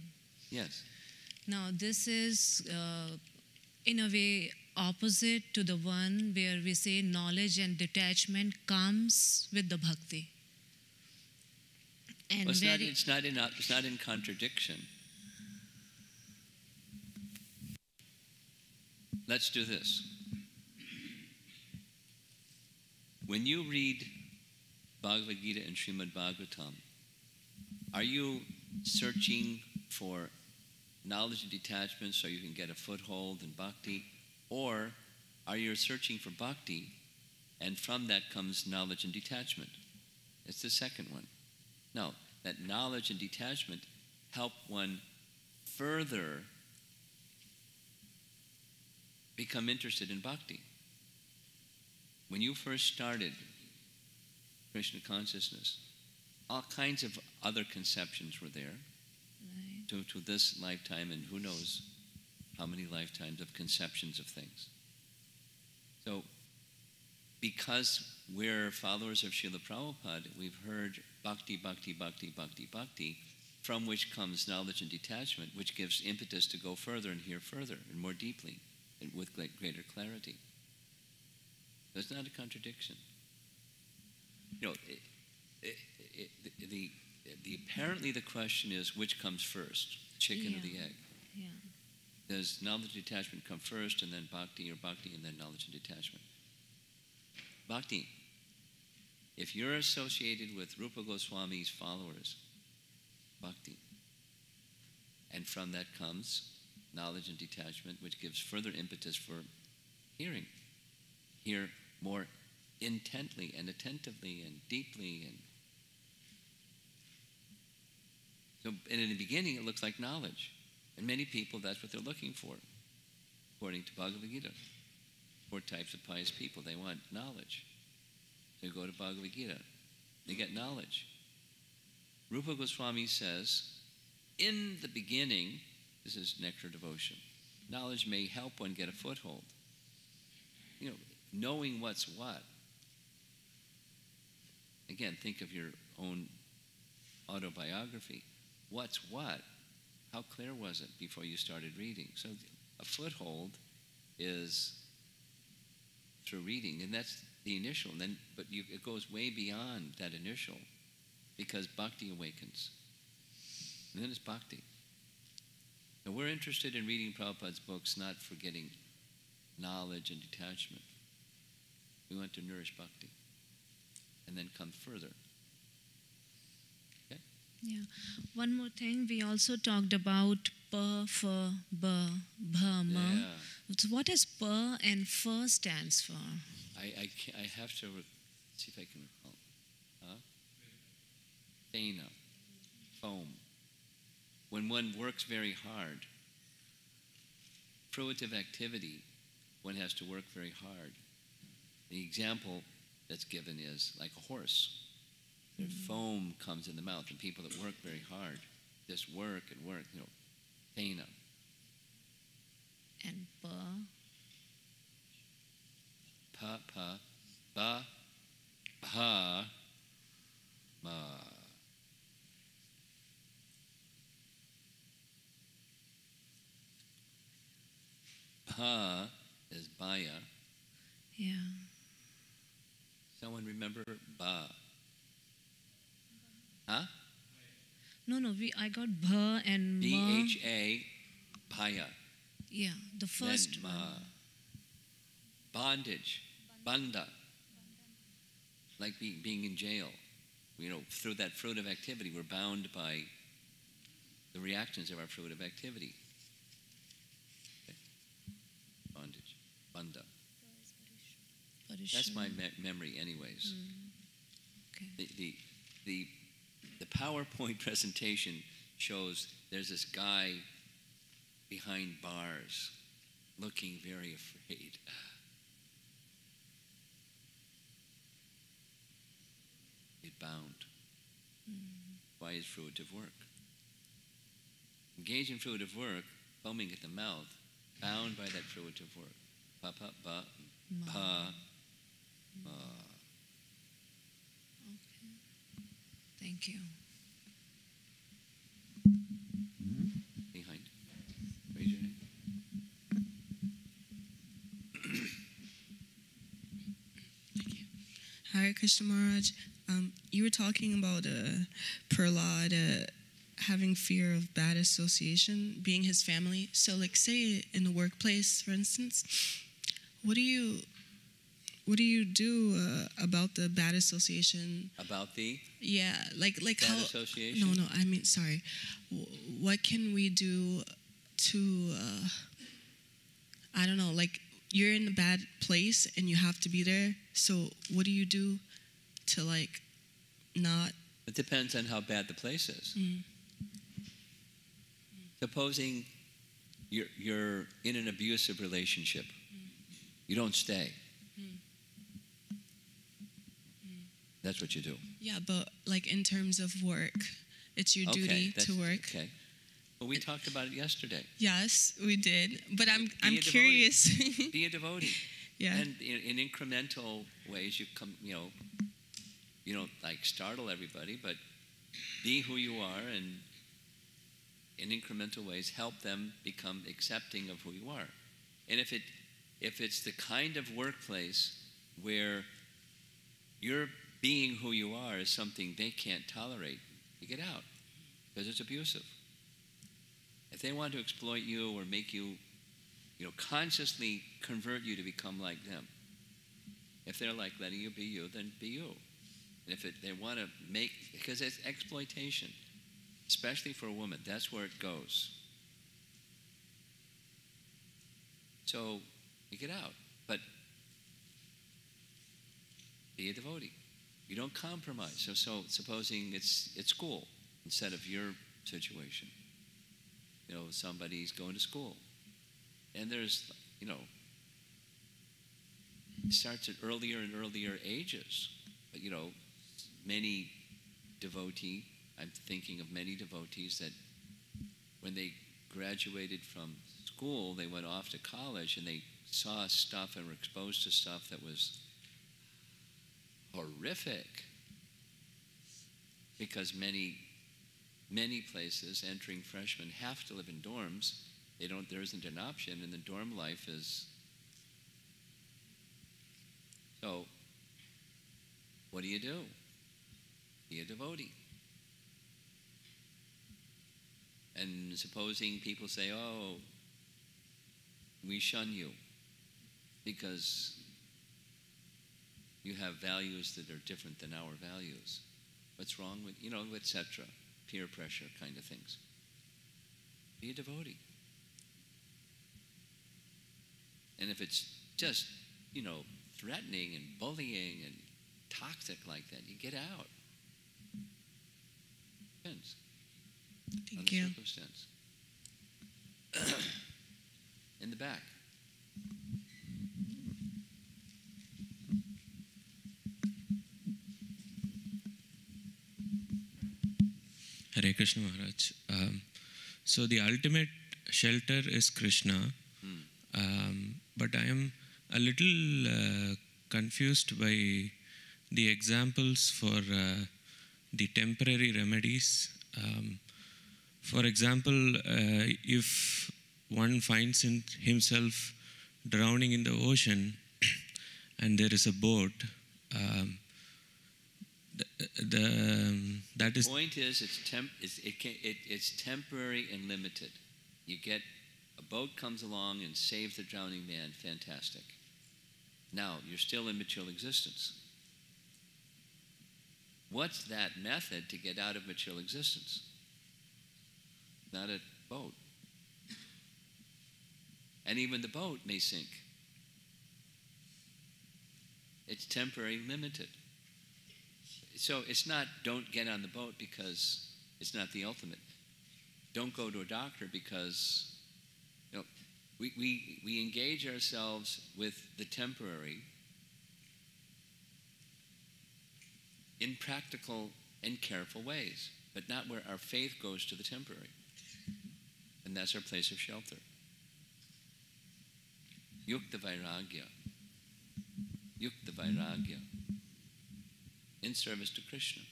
Yes. Now, this is, in a way, opposite to the one where we say knowledge and detachment comes with the bhakti. And Well, it's not in contradiction. Let's do this. When you read Bhagavad Gita and Srimad Bhagavatam, are you searching for knowledge and detachment so you can get a foothold in bhakti? Or are you searching for bhakti and from that comes knowledge and detachment? It's the second one. No, that knowledge and detachment help one further become interested in bhakti. When you first started Krishna consciousness, all kinds of other conceptions were there. Right. To this lifetime, and who knows how many lifetimes of conceptions of things. So, because we're followers of Srila Prabhupada, we've heard bhakti, bhakti, bhakti, bhakti, bhakti, from which comes knowledge and detachment, which gives impetus to go further and hear further and more deeply and with greater clarity. That's not a contradiction. You know, apparently the question is, which comes first, the chicken or the egg? Yeah. Does knowledge and detachment come first, and then bhakti, or bhakti and then knowledge and detachment? Bhakti. If you're associated with Rupa Goswami's followers, bhakti. And from that comes knowledge and detachment, which gives further impetus for hearing. Hear more intently and attentively and deeply. And so, and in the beginning, it looks like knowledge. And many people, that's what they're looking for, according to Bhagavad Gita. 4 types of pious people. They want knowledge. They go to Bhagavad Gita. They get knowledge. Rupa Goswami says, in the beginning, this is nectar devotion, knowledge may help one get a foothold. You know, knowing what's what. Again, think of your own autobiography. What's what? How clear was it before you started reading? So a foothold is through reading, and that's the initial. And then, it goes way beyond that initial, because bhakti awakens. And then it's bhakti. And we're interested in reading Prabhupada's books not for getting knowledge and detachment. We want to nourish bhakti and then come further. Okay? Yeah. One more thing, we also talked about pa, fa, ba, bha, ma. Yeah. So what does pa and fa stands for? I have to see if I can recall. Fena, foam. When one works very hard, fruitive activity, one has to work very hard. The example that's given is like a horse. The foam comes in the mouth, and people that work very hard just work and work, fena. And pa? Pa, pa, ba, bha, ma. Bha is baya. Yeah. Someone remember ba? Huh? No, I got bha and ma. B-H-A, bhaya. Yeah, the first then, one. Bondage, banda. Like being in jail. Through that fruitive activity, we're bound by the reactions of our fruitive activity. Okay. Bondage, banda. That's my memory anyways. Okay. The PowerPoint presentation shows there's this guy behind bars, looking very afraid. Get bound. Why is fruitive work? Engage in fruitive work, foaming at the mouth, bound by that fruitive work. Pa, pa, pa, pa, pa. Okay. Thank you. Behind. Raise your hand. Thank you. Hare Krishna Maharaj. You were talking about Prahlada having fear of bad association, being his family. So, like, say in the workplace, for instance, what do you do about the bad association? About the like bad how? association? No. I mean, sorry. What can we do to? I don't know. Like, you're in a bad place and you have to be there. So, what do you do to, like, not? It depends on how bad the place is. Supposing you're in an abusive relationship, you don't stay. That's what you do. Yeah, but like in terms of work, it's your duty to work. Okay. Well, we talked about it yesterday. Yes, we did. But I'm curious. curious. Be a devotee. Yeah. And in incremental ways, you come. You don't like startle everybody, but be who you are, and in incremental ways help them become accepting of who you are. And if it's the kind of workplace where you're being who you are is something they can't tolerate, you get out, because it's abusive. If they want to exploit you or make you, consciously convert you to become like them, if they're like letting you be you, then be you. And if they want to make, because it's exploitation, especially for a woman, that's where it goes. So you get out, but be a devotee. You don't compromise. So supposing it's school instead of your situation. Somebody's going to school, and there's, it starts at earlier and earlier ages. But many I'm thinking of many devotees that when they graduated from school, they went off to college and they saw stuff and were exposed to stuff that was horrific, because many places entering freshmen have to live in dorms. There isn't an option, and the dorm life is. So what do? Be a devotee. And supposing people say, "Oh, we shun you because you have values that are different than our values. What's wrong with, etc." Peer pressure kind of things. Be a devotee. And if it's just, threatening and bullying and toxic like that, you get out. Depends. Thank you. Circumstance. In the back. Hare Krishna Maharaj. So the ultimate shelter is Krishna, but I am a little confused by the examples for the temporary remedies. For example, if one finds himself drowning in the ocean and there is a boat, that is. The point is, it's temporary and limited. A boat comes along and saves the drowning man. Fantastic. Now you're still in material existence. What's that method to get out of material existence? Not a boat. And even the boat may sink. It's temporary, limited. So it's not don't get on the boat because it's not the ultimate. Don't go to a doctor because You know, we engage ourselves with the temporary in practical and careful ways, but not where our faith goes to the temporary. And that's our place of shelter. Yukta Vairagya. Yukta Vairagya. In service to Krishna.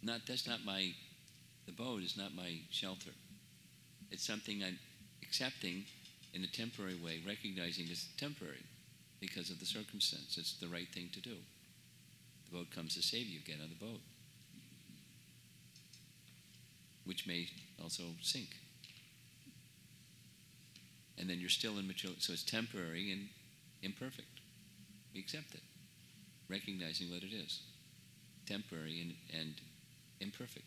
The boat is not my shelter. It's something I'm accepting in a temporary way, recognizing it's temporary because of the circumstance. It's the right thing to do. The boat comes to save you, get on the boat, which may also sink. And then you're still immature, so it's temporary and imperfect. We accept it, recognizing what it is, temporary and imperfect.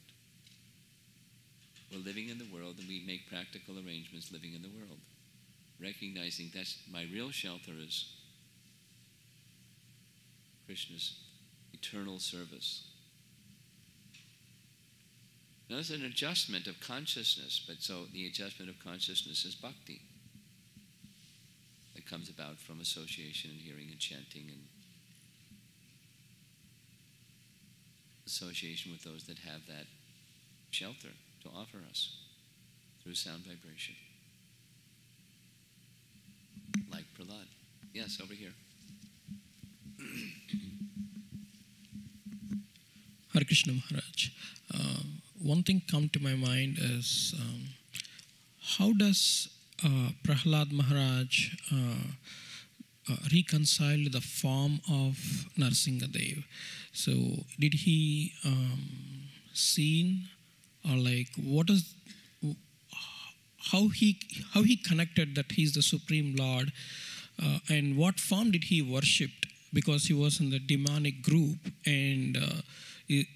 We're living in the world, and we make practical arrangements living in the world, recognizing that's my real shelter is Krishna's eternal service. Now, there's an adjustment of consciousness, but so the adjustment of consciousness is bhakti. It comes about from association and hearing and chanting and association with those that have that shelter to offer us through sound vibration. Like Prahlada. Yes, over here. Hare Krishna Maharaj. One thing come to my mind is how does Prahlada Maharaj reconcile the form of Narsingadev? So did he seen or like what is how he connected that he's the Supreme Lord and what form did he worship? Because he was in the demonic group and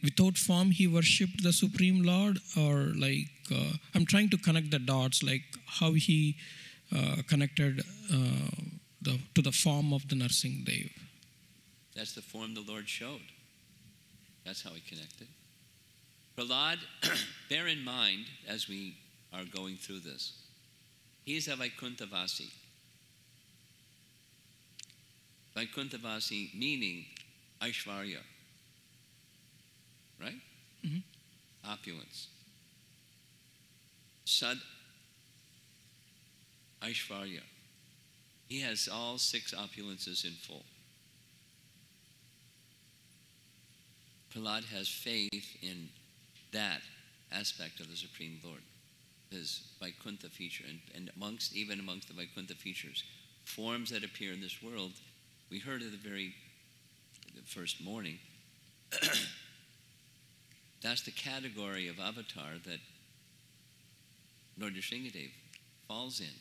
without form he worshipped the Supreme Lord, or like I'm trying to connect the dots, like how he connected to the form of the Narsingadev. That's the form the Lord showed. That's how he connected. Prahlada, bear in mind as we are going through this, he is a Vaikunthavasi. Vaikunthavasi meaning Aishvarya, right? Mm-hmm. Opulence. Sad Aishvarya. He has all 6 opulences in full. Prahlada has faith in that aspect of the Supreme Lord, his Vaikuntha feature, and even amongst the Vaikuntha features, forms that appear in this world. We heard of the first morning. That's the category of avatar that Lord Nrsingadev falls in.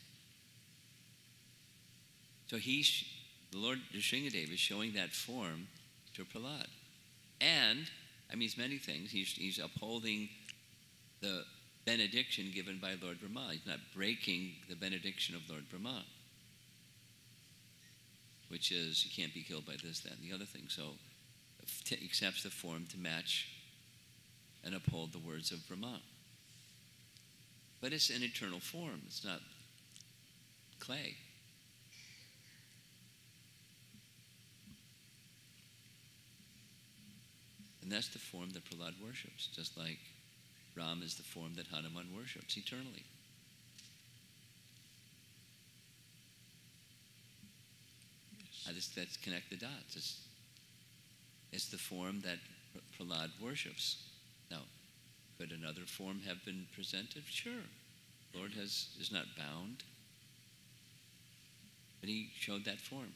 So the Lord Nrsingadev is showing that form to Prahlada. And, he's many things. He's upholding the benediction given by Lord Brahma. He's not breaking the benediction of Lord Brahma, which is you can't be killed by this, that, and the other thing. So accepts the form to match and uphold the words of Brahma. But it's an eternal form. It's not clay. And that's the form that Prahlada worships, just like Ram is the form that Hanuman worships eternally. Let's connect the dots. It's the form that Prahlada worships. Now, could another form have been presented? Sure. Lord is not bound. But he showed that form,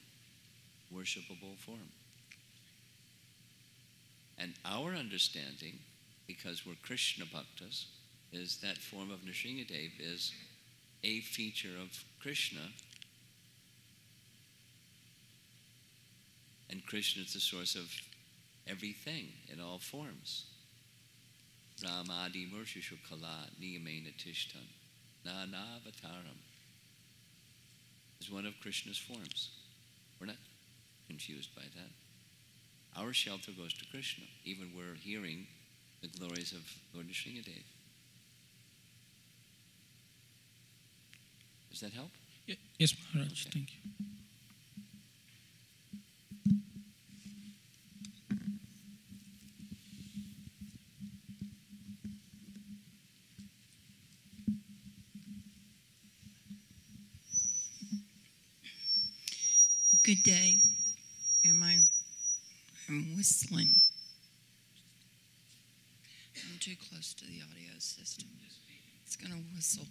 worshipable form. And our understanding, because we're Krishna Bhaktas, is that form of Nrsingadev is a feature of Krishna. And Krishna is the source of everything in all forms. Ramadi Murshishu Kala Niyamena Tishtan Nanavataram is one of Krishna's forms. We're not confused by that. Our shelter goes to Krishna, even we're hearing the glories of Lord Nrsingadev. Does that help? Yes, Maharaj. Okay. Thank you. Good day. I'm whistling. I'm too close to the audio system. It's going to whistle.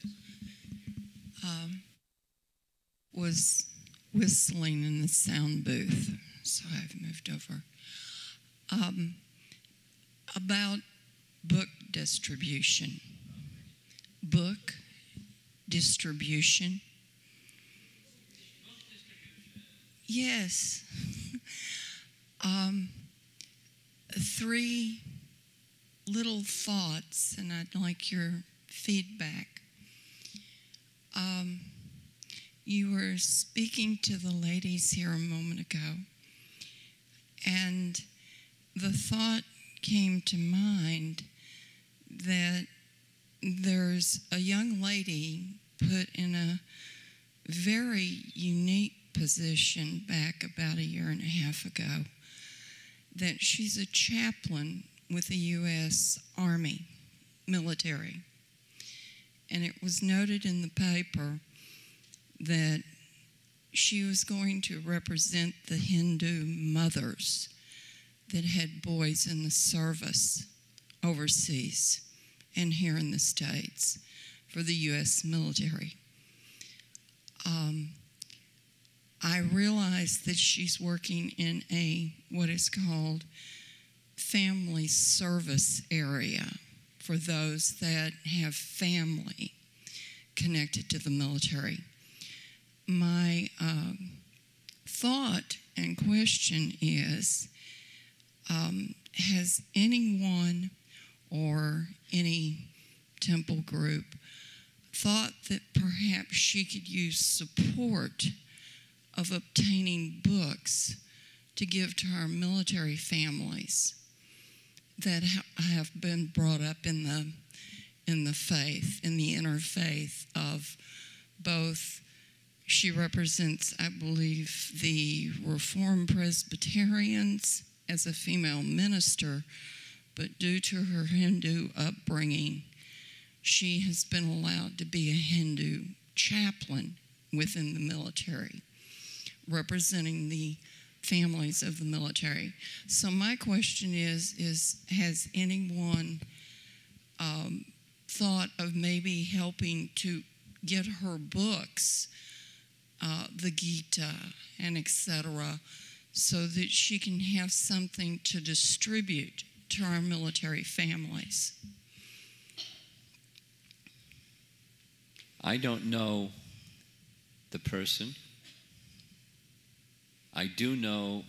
Was whistling in the sound booth, so I've moved over. About book distribution. Book distribution. Yes. 3 little thoughts, and I'd like your feedback. You were speaking to the ladies here a moment ago, and the thought came to mind that there's a young lady put in a very unique position back about 1.5 years ago, that she's a chaplain with the U.S. Army military. And it was noted in the paper that she was going to represent the Hindu mothers that had boys in the service overseas and here in the States for the U.S. military. I realized that she's working in what is called family service area for those that have family connected to the military. My thought and question is, has anyone or any temple group thought that perhaps she could use support of obtaining books to give to our military families that have been brought up in the faith, in the interfaith of both? She represents, I believe, the Reformed Presbyterians as a female minister, but due to her Hindu upbringing, she has been allowed to be a Hindu chaplain within the military, representing the families of the military. So my question is has anyone thought of maybe helping to get her books, the Gita and etc., so that she can have something to distribute to our military families? I don't know the person. I do know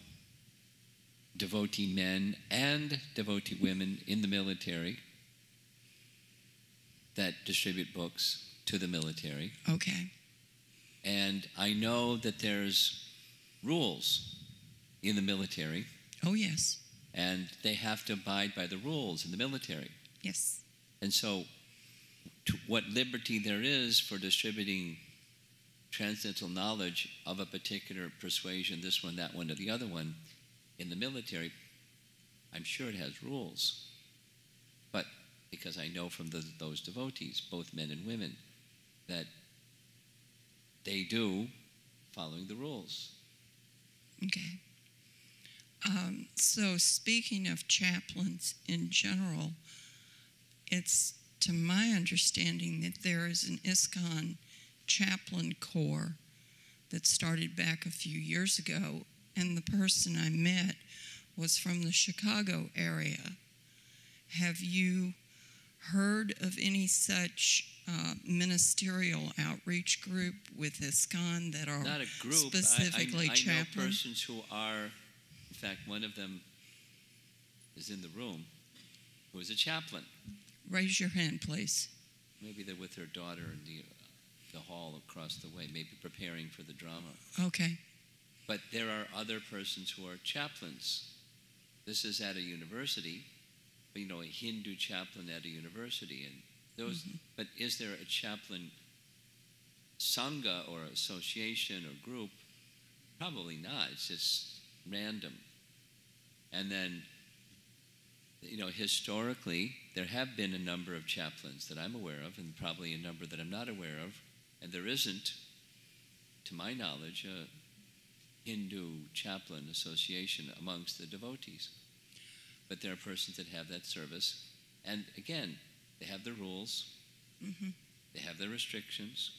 devotee men and devotee women in the military that distribute books to the military. Okay. And I know that there's rules in the military. Oh, yes. And they have to abide by the rules in the military. Yes. And so what liberty there is for distributing transcendental knowledge of a particular persuasion, this one, that one, or the other one, in the military, I'm sure it has rules. But because I know from those devotees, both men and women, that they do following the rules. Okay. So speaking of chaplains in general, it's to my understanding that there is an ISKCON chaplain corps that started back a few years ago, and the person I met was from the Chicago area. Have you heard of any such ministerial outreach group with ISKCON that are not a group, specifically chaplain? I know persons who are, in fact, one of them is in the room, who is a chaplain. Raise your hand, please. Maybe they're with her daughter in the hall across the way, maybe preparing for the drama. Okay. But there are other persons who are chaplains. This is at a university, a Hindu chaplain at a university, and those. Mm-hmm. But is there a chaplain sangha or association or group? Probably not. It's just random. And then, historically, there have been a number of chaplains that I'm aware of, and probably a number that I'm not aware of, and there isn't, to my knowledge, a Hindu chaplain association amongst the devotees. But there are persons that have that service, and again, they have the rules, they have the restrictions,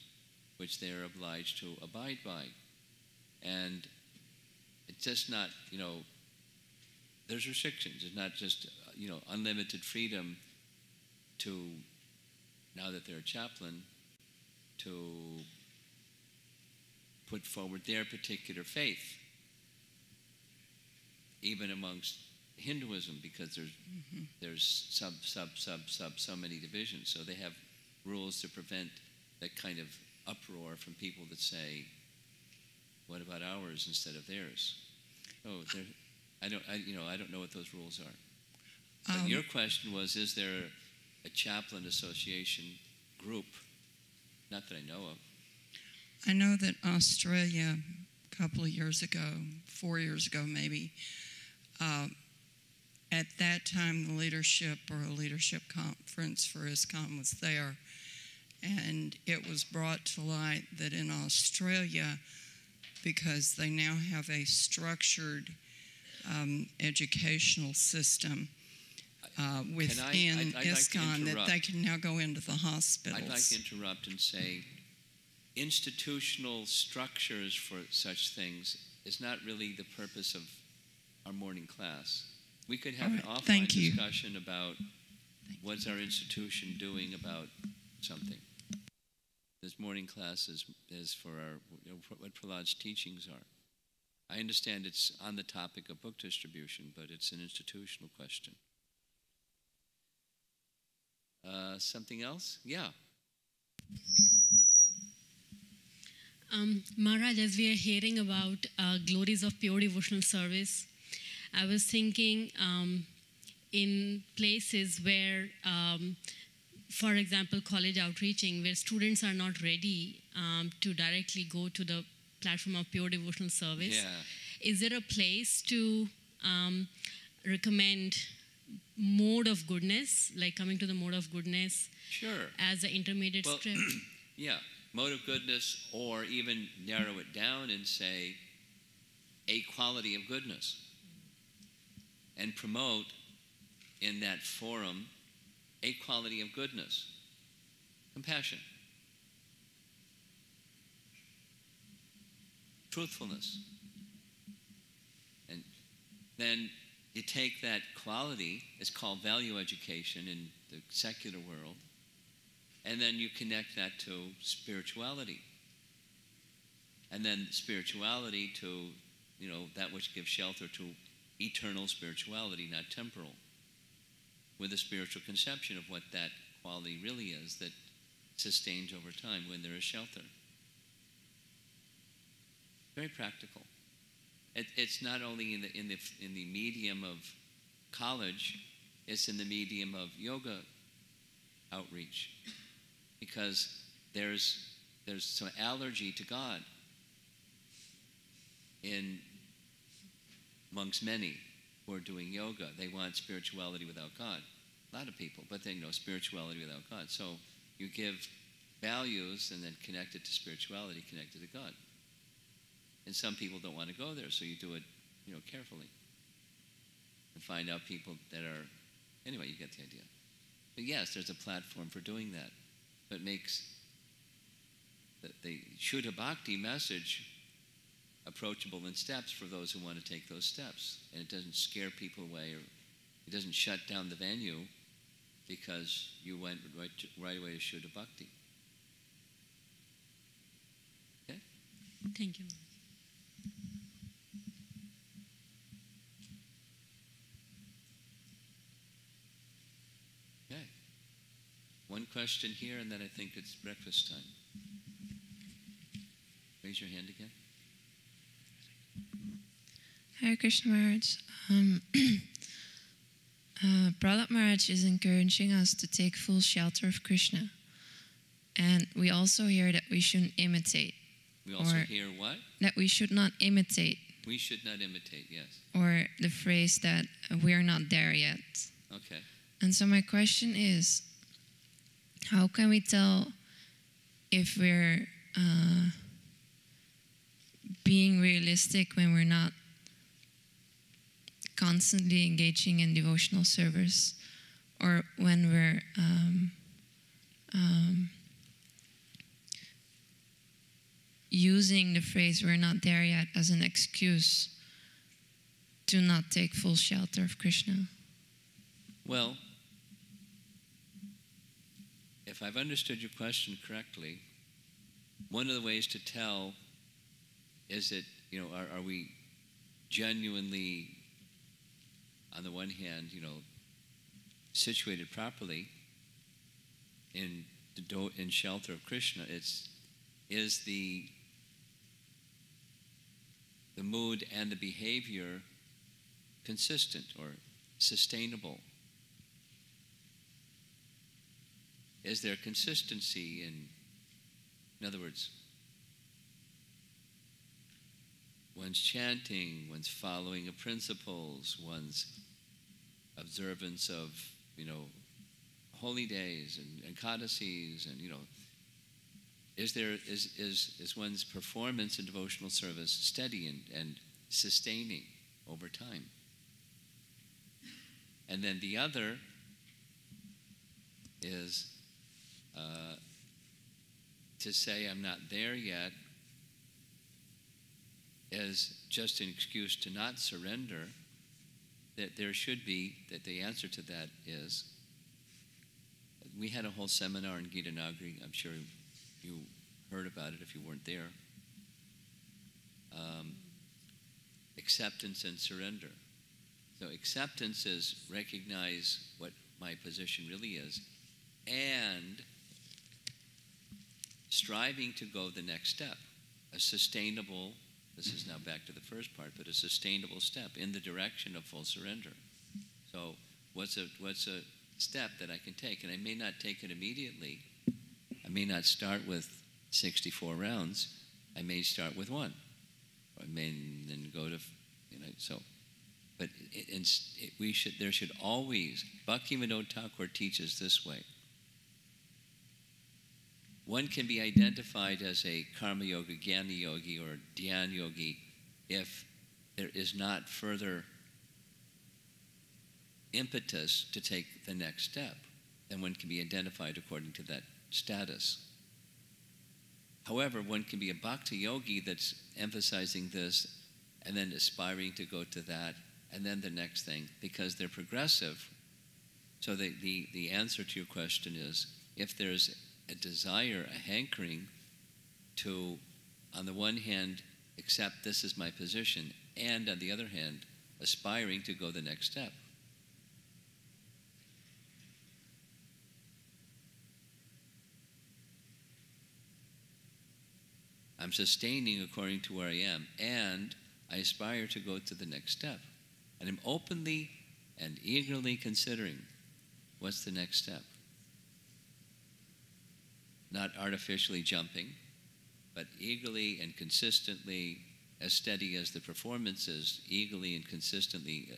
which they are obliged to abide by. And it's just not, there's restrictions. It's not just, unlimited freedom to, now that they're a chaplain, to put forward their particular faith, even amongst Hinduism, because there's so many divisions. So they have rules to prevent that kind of uproar from people that say, what about ours instead of theirs? So I don't know what those rules are. But your question was, is there a chaplain association group? Not that I know of. I know that Australia, a couple of years ago, 4 years ago maybe, at that time the leadership or a leadership conference for ISKCON was there, and it was brought to light that in Australia, because they now have a structured educational system within ISKCON, that they can now go into the hospitals. I'd like to interrupt and say, institutional structures for such things is not really the purpose of our morning class. We could have an offline discussion about what's our institution doing about something. This morning class is for what Prahlada's teachings are. I understand it's on the topic of book distribution, but it's an institutional question. Something else? Yeah. Maharaj, as we are hearing about glories of pure devotional service, I was thinking in places where, for example, college outreaching, where students are not ready to directly go to the platform of pure devotional service. Yeah. Is there a place to recommend mode of goodness, like coming to the mode of goodness? Sure. As an intermediate step? Yeah, mode of goodness, or even narrow it down and say a quality of goodness, and promote in that forum a quality of goodness, compassion, truthfulness. And then you take that quality, it's called value education in the secular world, and then you connect that to spirituality. And then spirituality to, that which gives shelter to eternal spirituality, not temporal, with a spiritual conception of what that quality really is that sustains over time when there is shelter. Very practical. It's not only in the medium of college, it's in the medium of yoga outreach, because there's some allergy to God amongst many who are doing yoga. They want spirituality without God. A lot of people, but they know spirituality without God. So you give values and then connect it to spirituality, connect it to God. And some people don't want to go there, so you do it, carefully. And find out people that are, anyway, you get the idea. But yes, there's a platform for doing that. But makes the Shuddha Bhakti message approachable in steps for those who want to take those steps. And it doesn't scare people away, or it doesn't shut down the venue because you went right away to Shuddha Bhakti. Okay? Thank you. Okay. One question here, and then I think it's breakfast time. Raise your hand again. Hare Krishna Maharaj. Prahlada Maharaj is encouraging us to take full shelter of Krishna. And we also hear that we shouldn't imitate. We also hear what? That we should not imitate. We should not imitate, yes. Or the phrase that we're not there yet. Okay. And so my question is, how can we tell if we're being realistic when we're not constantly engaging in devotional service, or when we're using the phrase "we're not there yet" as an excuse to not take full shelter of Krishna? Well, if I've understood your question correctly, one of the ways to tell is that, are we genuinely, on the one hand, situated properly in shelter of Krishna? Is the mood and the behavior consistent or sustainable? Is there consistency in other words, one's chanting, one's following of principles, one's observance of, holy days and Ekadasis, and, is one's performance in devotional service steady and sustaining over time? And then the other is to say I'm not there yet is just an excuse to not surrender. That there should be, that the answer to that is, we had a whole seminar in Gita Nagari. I'm sure you heard about it if you weren't there. Acceptance and surrender. So acceptance is recognize what my position really is, and striving to go the next step, a sustainable, this is now back to the first part, but a sustainable step in the direction of full surrender. So what's a step that I can take? And I may not take it immediately. I may not start with 64 rounds. I may start with one. Or I may then go to, so. But there should always, Bhaktivinoda Thakur teaches this way. One can be identified as a karma yogi, jnana yogi, or dhyan yogi if there is not further impetus to take the next step. Then one can be identified according to that status. However, one can be a bhakti yogi that's emphasizing this and then aspiring to go to that and then the next thing, because they're progressive. So the answer to your question is, if there's a desire, a hankering to, on the one hand, accept this is my position, and on the other hand, aspiring to go the next step. I'm sustaining according to where I am, and I aspire to go to the next step. And I'm openly and eagerly considering what's the next step. Not artificially jumping, but eagerly and consistently, as steady as the performance is, eagerly and consistently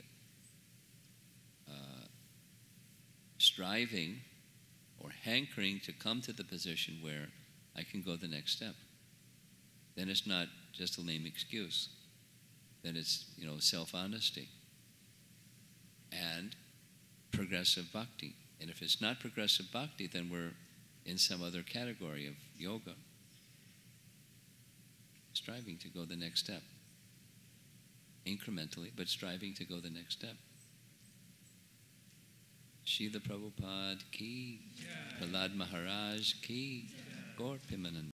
striving or hankering to come to the position where I can go the next step. Then it's not just a lame excuse. Then it's, self-honesty and progressive bhakti. And if it's not progressive bhakti, then we're in some other category of yoga, striving to go the next step. Incrementally, but striving to go the next step. Srila Prabhupada ki, Prahlada Maharaj ki, Gaur Pimanand.